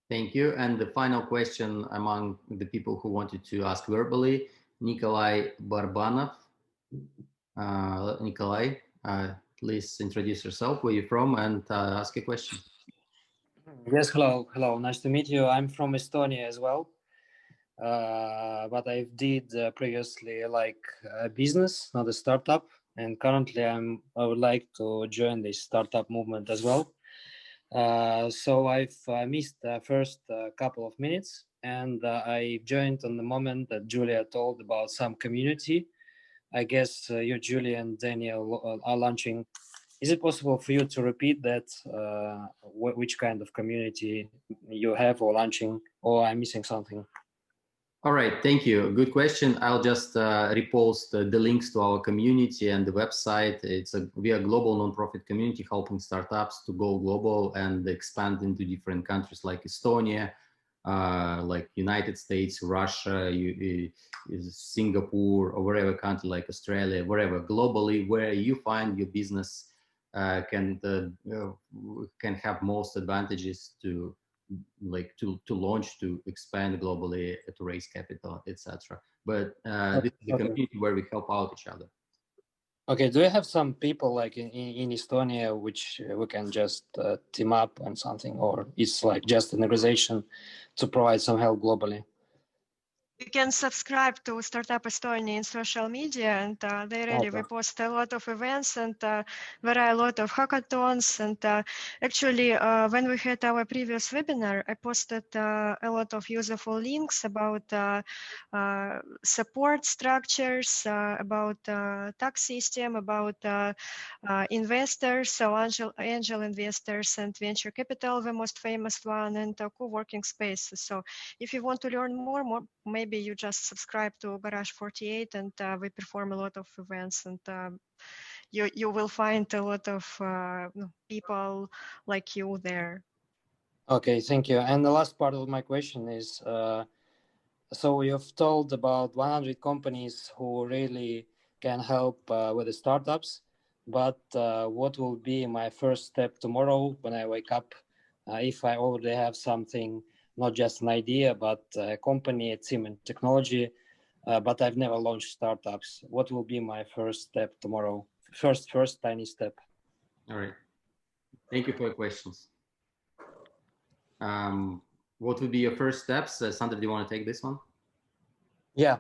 Thank you. And the final question among the people who wanted to ask verbally, Nikolai Barbanov. Nikolai, please introduce yourself, where you're from, and ask a question. Yes, hello. Nice to meet you. I'm from Estonia as well, but I did previously like a business, not a startup, and currently I would like to join the startup movement as well. So I've missed the first couple of minutes, and I joined on the moment that Julia told about some community. I guess you, Julia, and Daniel are launching. Is it possible for you to repeat that, which kind of community you have or launching, or I'm missing something? All right, thank you. Good question. I'll just repost the links to our community and the website. We are a global nonprofit community helping startups to go global and expand into different countries like Estonia, like United States, Russia, Singapore, or wherever country like Australia, wherever globally, where you find your business can have most advantages to launch, to expand globally, to raise capital, etc. But this is the community where we help out each other. Okay, do you have some people like in Estonia which we can just team up on something, or it's like just an organization to provide some help globally? You can subscribe to Startup Estonia in social media, and they really we post a lot of events, and there are a lot of hackathons. And actually, when we had our previous webinar, I posted a lot of useful links about support structures, about tax system, about investors, so angel investors and venture capital, the most famous one, and co-working spaces. So if you want to learn more, maybe you just subscribe to Garage 48, and we perform a lot of events, and you will find a lot of people like you there. Okay, thank you. And the last part of my question is, so you've told about 100 companies who really can help with the startups, but what will be my first step tomorrow when I wake up if I already have something, not just an idea, but a company, a team, and technology, but I've never launched startups? What will be my first step tomorrow? First tiny step. All right. Thank you for your questions. What would be your first steps? Sander, do you want to take this one? Yeah.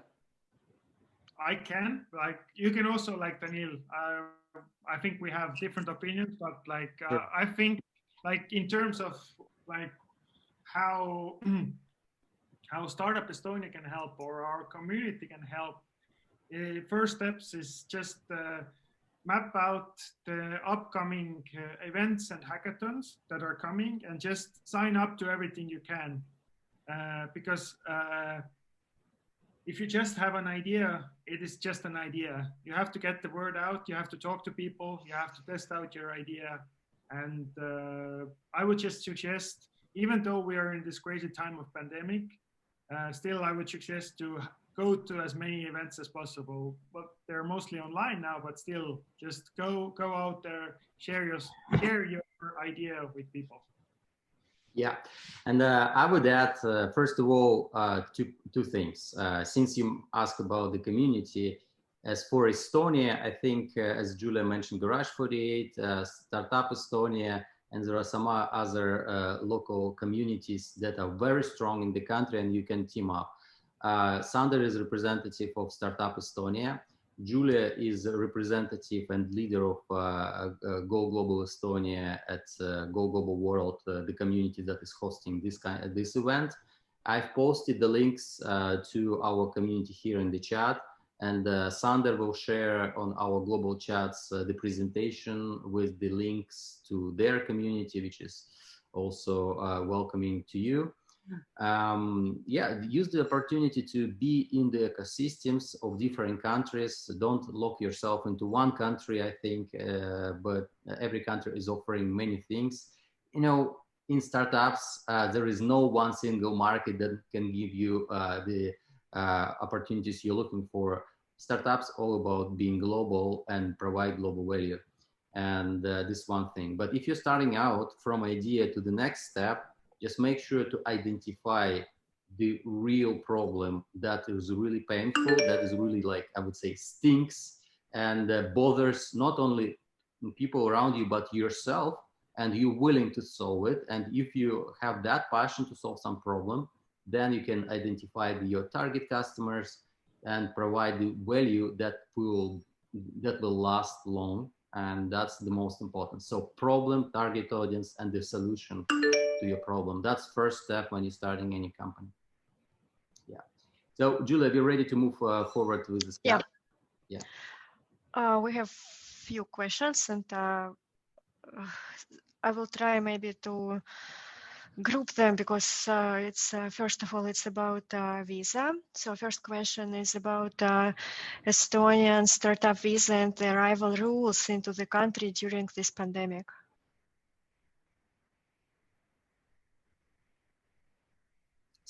I can. Like, you can also, like Danil, I think we have different opinions, but like, Sure. I think like in terms of like how Startup Estonia can help, or our community can help, first steps is just map out the upcoming events and hackathons that are coming, and just sign up to everything you can. Because if you just have an idea, it is just an idea. You have to get the word out, you have to talk to people, you have to test out your idea. And I would just suggest, even though we are in this crazy time of pandemic, still I would suggest to go to as many events as possible. But they're mostly online now, but still just go out there, share your idea with people. Yeah, and I would add, first of all, two things. Since you asked about the community, as for Estonia, I think, as Julia mentioned, Garage 48, Startup Estonia, and there are some other local communities that are very strong in the country, and you can team up. Sander is representative of Startup Estonia. Julia is a representative and leader of Go Global Estonia at Go Global World, the community that is hosting this event. I've posted the links to our community here in the chat, and Sander will share on our global chats the presentation with the links to their community, which is also welcoming to you. Yeah, use the opportunity to be in the ecosystems of different countries. Don't lock yourself into one country, I think, but every country is offering many things. You know, in startups, there is no one single market that can give you the opportunities you're looking for. Startups all about being global and provide global value. And this one thing. But if you're starting out from idea to the next step, just make sure to identify the real problem that is really painful, that is really, like, I would say, stinks and bothers not only people around you, but yourself, and you're willing to solve it. And if you have that passion to solve some problem, then you can identify your target customers and provide the value that will last long. And that's the most important. So problem, target audience, and the solution to your problem. That's first step when you're starting any company. Yeah. So Julia, are you ready to move forward with this? Yeah. Yeah. We have few questions, and I will try maybe to group them, because it's first of all, it's about visa. So first question is about Estonian Startup Visa and the arrival rules into the country during this pandemic.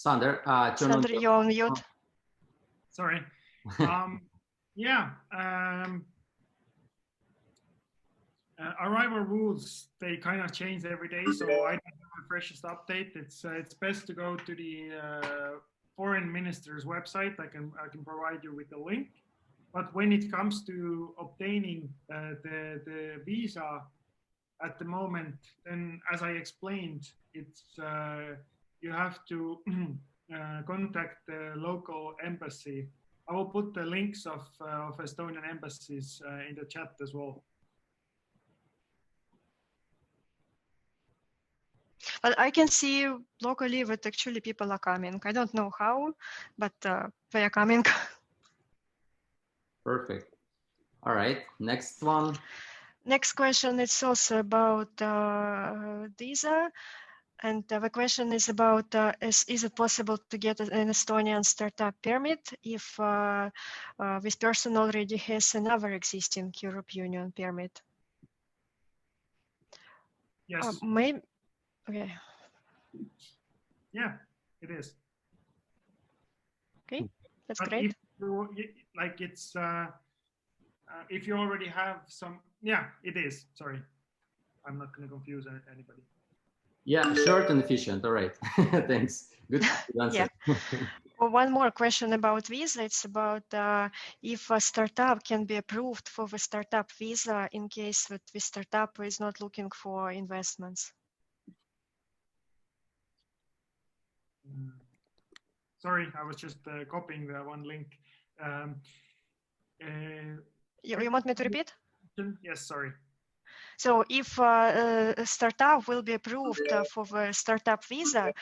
Sander, turn on. Sander, you're on mute. Sorry. Yeah. Arrival rules, they kind of change every day, so I don't have the freshest update. It's best to go to the foreign minister's website. I can provide you with the link. But when it comes to obtaining the visa at the moment, then as I explained, it's you have to contact the local embassy. I will put the links of Estonian embassies in the chat as well. But I can see locally that actually people are coming. I don't know how, but they are coming. Perfect. All right, next one. Next question is also about visa. And the question is about, is it possible to get an Estonian startup permit if this person already has another existing European Union permit? Yes. Maybe, okay. Yeah, it is. Okay, that's but great. If you, like it's, if you already have some, yeah, it is. Sorry, I'm not going to confuse anybody. Yeah, short and efficient. All right, thanks. Good answer. Yeah. Well, one more question about visa. It's about if a startup can be approved for the startup visa in case that the startup is not looking for investments. Sorry, I was just copying the one link. You want me to repeat? Yes, sorry. So if a startup will be approved for the startup visa,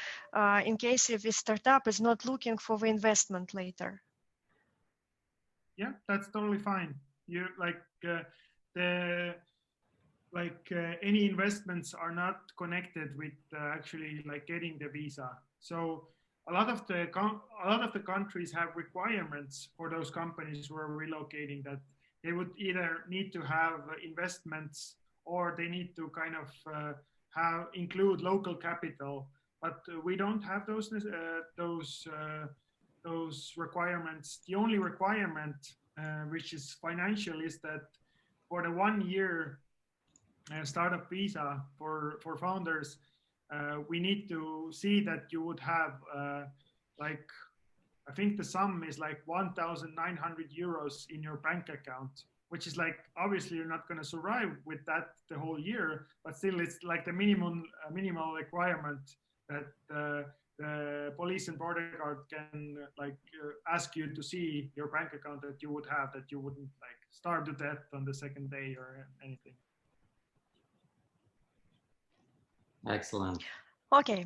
in case if the startup is not looking for the investment later. Yeah, that's totally fine. You any investments are not connected with actually like getting the visa. So a lot of the countries have requirements for those companies who are relocating that they would either need to have investments or they need to kind of include local capital. But we don't have those requirements. The only requirement which is financial is that for the 1 year startup visa for founders, we need to see that you would have like, I think the sum is like 1,900 euros in your bank account, which is like, obviously you're not going to survive with that the whole year, but still it's like the minimal requirement that the police and border guard can like ask you to see your bank account that you would have, that you wouldn't like starve to death on the second day or anything. Excellent. Okay.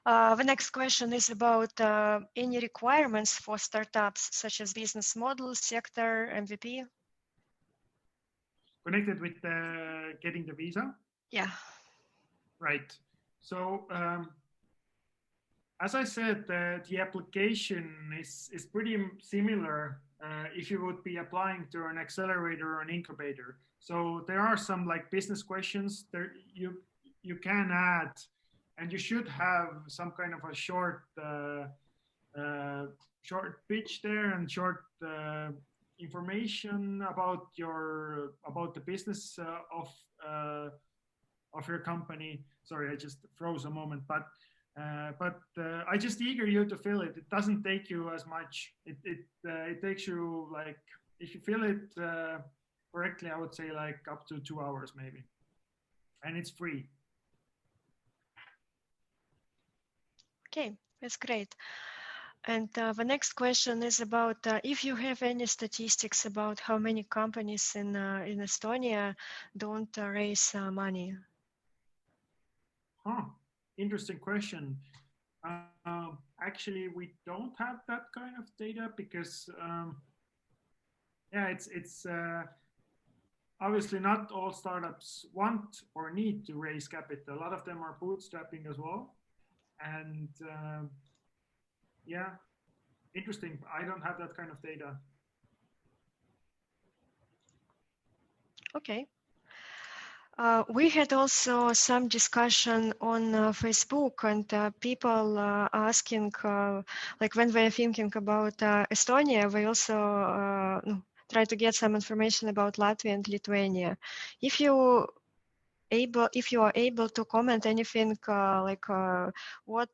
The next question is about any requirements for startups, such as business model, sector, MVP? Connected with getting the visa? Yeah. Right. So as I said, the application is pretty similar if you would be applying to an accelerator or an incubator. So there are some like business questions there you can add, and you should have some kind of a short pitch there and short information about the business of your company. Sorry, I just froze a moment, but I just eager you to fill it. It doesn't take you as much. It takes you like, if you fill it correctly, I would say like up to 2 hours maybe, and it's free. Okay, that's great. And the next question is about if you have any statistics about how many companies in Estonia don't raise money. Huh, interesting question. Actually, we don't have that kind of data because, yeah, it's obviously not all startups want or need to raise capital. A lot of them are bootstrapping as well. And yeah, interesting. I don't have that kind of data. Okay. We had also some discussion on Facebook, and people asking, like when we're thinking about Estonia, we also try to get some information about Latvia and Lithuania. If you are able to comment anything what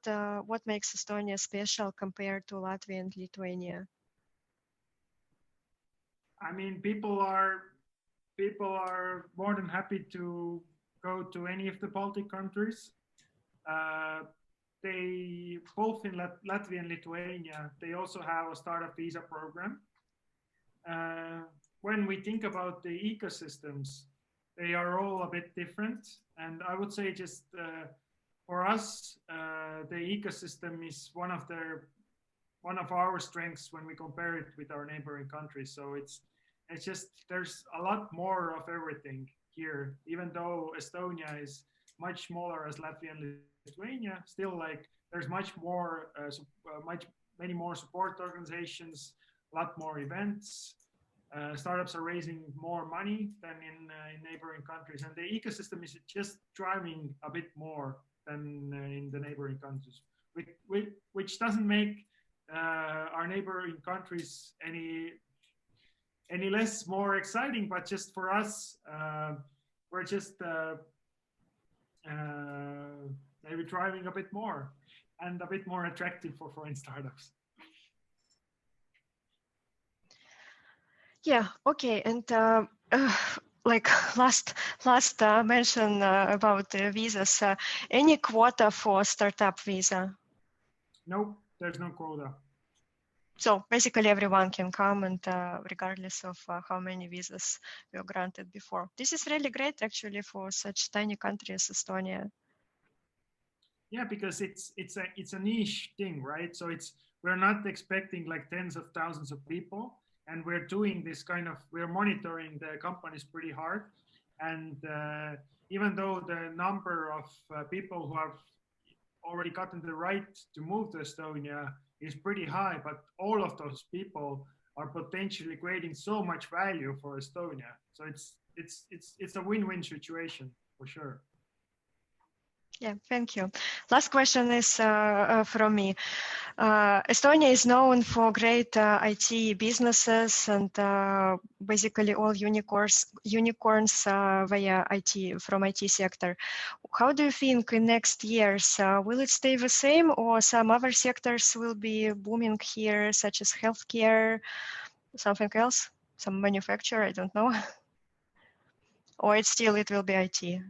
makes Estonia special compared to Latvia and Lithuania? I mean, people are more than happy to go to any of the Baltic countries. They both in Latvia and Lithuania, they also have a startup visa program. When we think about the ecosystems, they are all a bit different. And I would say just for us, the ecosystem is one of our strengths when we compare it with our neighboring countries. So it's just, there's a lot more of everything here, even though Estonia is much smaller as Latvia and Lithuania, still like there's much more, many more support organizations, a lot more events. Startups are raising more money than in neighboring countries, and the ecosystem is just thriving a bit more than in the neighboring countries, which doesn't make our neighboring countries any less more exciting, but just for us, we're just maybe thriving a bit more and a bit more attractive for foreign startups. Yeah, okay, and like last mention about visas, any quota for startup visa? Nope, there's no quota. So basically everyone can come, and regardless of how many visas were granted before. This is really great actually for such tiny country as Estonia. Yeah, because it's a niche thing, right? So we're not expecting like tens of thousands of people, and we're doing this we're monitoring the companies pretty hard. And even though the number of people who have already gotten the right to move to Estonia is pretty high, but all of those people are potentially creating so much value for Estonia. So it's a win-win situation for sure. Yeah, thank you. Last question is from me. Estonia is known for great IT businesses and basically all unicorns via IT, from IT sector. How do you think in next years, will it stay the same, or some other sectors will be booming here, such as healthcare, something else, some manufacturer, I don't know, or it will be IT?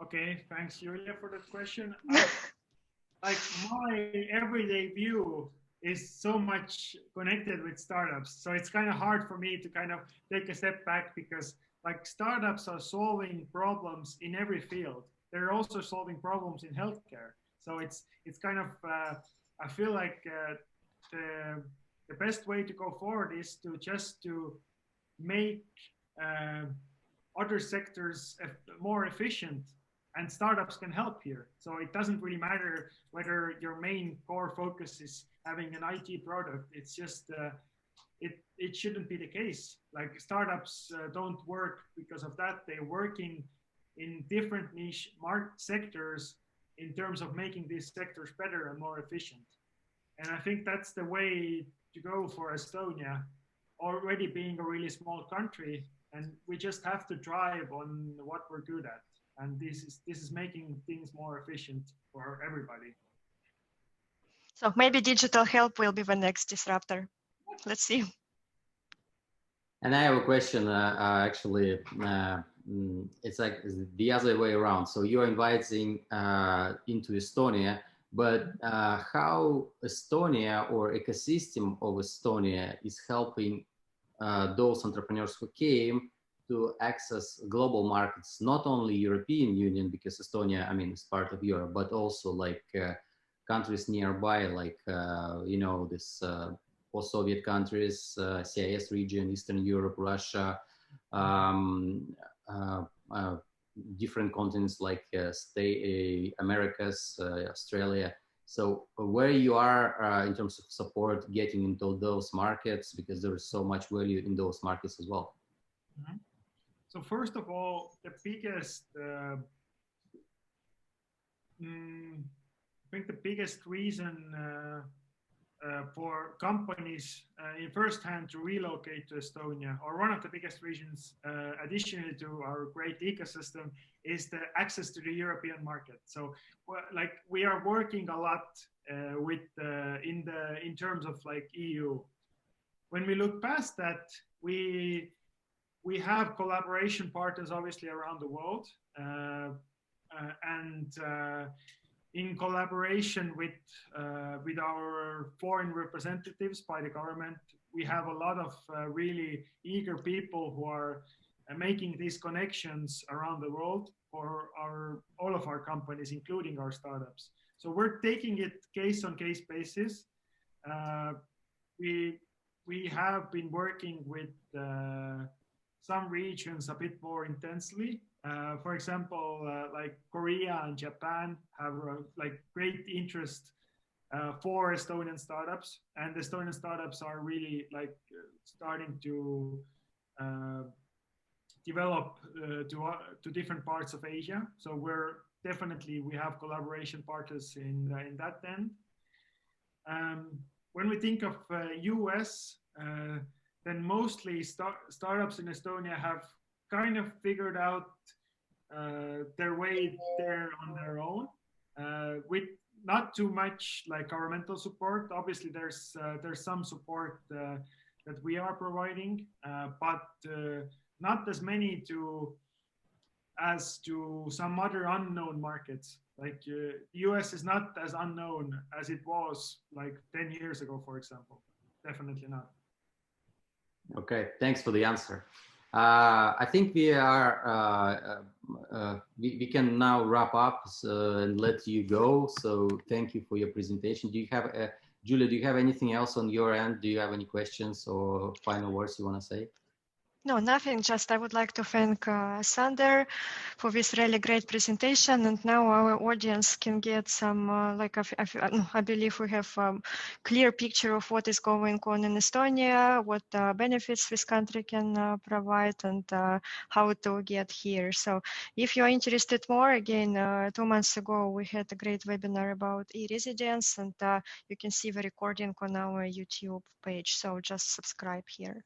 Okay, thanks, Julia, for that question. Like my everyday view is so much connected with startups. So it's kind of hard for me to kind of take a step back, because like startups are solving problems in every field. They're also solving problems in healthcare. So it's kind of, I feel like the best way to go forward is to make other sectors more efficient, and startups can help here. So it doesn't really matter whether your main core focus is having an IT product. It's just, it shouldn't be the case. Like startups don't work because of that. They're working in different niche sectors in terms of making these sectors better and more efficient. And I think that's the way to go for Estonia, already being a really small country. And we just have to drive on what we're good at. And this is making things more efficient for everybody. So maybe digital health will be the next disruptor. Let's see. And I have a question, actually, it's like the other way around. So you're inviting into Estonia, but how Estonia or ecosystem of Estonia is helping those entrepreneurs who came to access global markets, not only European Union, because Estonia, I mean, is part of Europe, but also like countries nearby, like, you know, this post-Soviet countries, CIS region, Eastern Europe, Russia, different continents like Americas, Australia. So where you are in terms of support getting into those markets, because there is so much value in those markets as well. Mm-hmm. So first of all, the biggest, I think the biggest reason for companies in first hand to relocate to Estonia, or one of the biggest reasons, additionally to our great ecosystem, is the access to the European market. So, like, we are working a lot with in terms of like EU. When we look past that, we have collaboration partners obviously around the world, and in collaboration with our foreign representatives by the government, we have a lot of really eager people who are making these connections around the world for all of our companies, including our startups. So we're taking it case on case basis. We have been working with some regions a bit more intensely. For example, like Korea and Japan have like great interest for Estonian startups, and Estonian startups are really like starting to develop to different parts of Asia. So we have collaboration partners in that end. When we think of US, then mostly startups in Estonia have kind of figured out their way there on their own, with not too much like governmental support. Obviously, there's some support that we are providing, but not as many as to some other unknown markets. Like US is not as unknown as it was like 10 years ago, for example. Definitely not. Okay, thanks for the answer. I think we are we can now wrap up and let you go. So thank you for your presentation. Do you have Julia? Do you have anything else on your end? Do you have any questions or final words you want to say? No, nothing. Just I would like to thank Sander for this really great presentation. And now our audience can get some, I believe we have a clear picture of what is going on in Estonia, what benefits this country can provide, and how to get here. So if you're interested more, again, 2 months ago, we had a great webinar about e-residence, and you can see the recording on our YouTube page. So just subscribe here.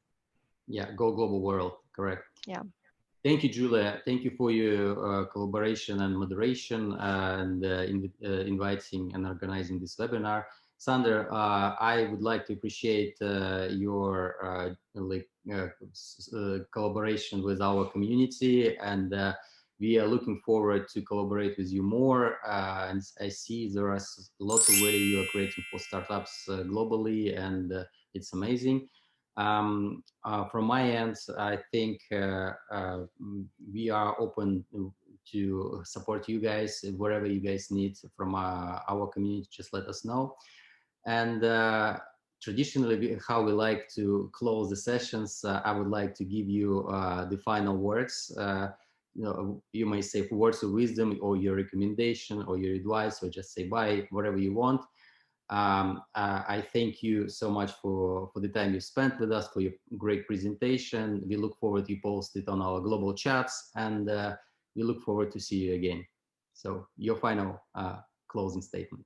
Yeah, Go Global World, correct. Yeah. Thank you, Julia. Thank you for your collaboration and moderation and inviting and organizing this webinar. Sander, I would like to appreciate your collaboration with our community, and we are looking forward to collaborate with you more. And I see there are lots of value you are creating for startups globally, and it's amazing. From my end, I think we are open to support you guys wherever you guys need from our community. Just let us know. And traditionally, how we like to close the sessions, I would like to give you the final words. You may say words of wisdom, or your recommendation, or your advice, or just say bye, whatever you want. I thank you so much for the time you spent with us, for your great presentation. We look forward to post it on our global chats, and we look forward to see you again. So your final closing statement.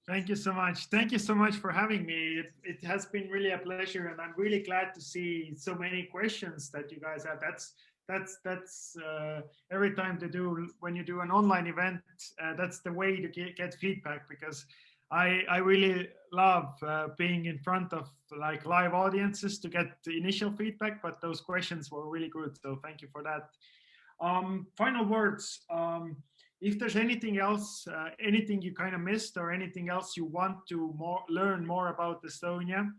Thank you so much. Thank you so much for having me. It has been really a pleasure, and I'm really glad to see so many questions that you guys have. That's every time when you do an online event, that's the way to get feedback, because I really love being in front of like live audiences to get the initial feedback, but those questions were really good. So thank you for that. Final words. If there's anything else, anything you kind of missed, or anything else you want to learn more about Estonia,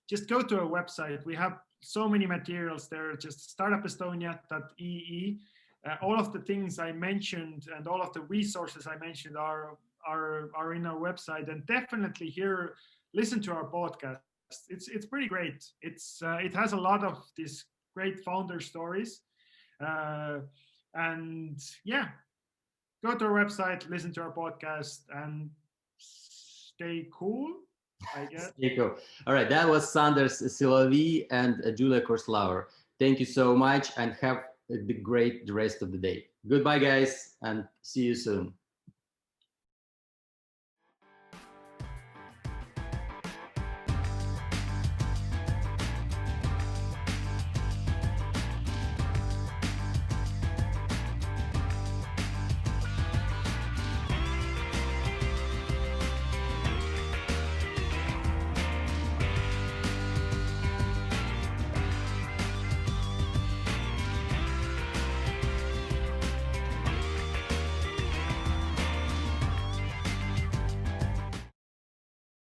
just go to our website. We have so many materials there. Just startupestonia.ee. All of the things I mentioned and all of the resources I mentioned are in our website. And definitely listen to our podcast. It's pretty great. It has a lot of these great founder stories. And yeah, go to our website, listen to our podcast, and stay cool, I guess. Stay cool. All right, that was Sander Sillavee and Julia Korslauer. Thank you so much and have a great rest of the day. Goodbye, guys, and see you soon.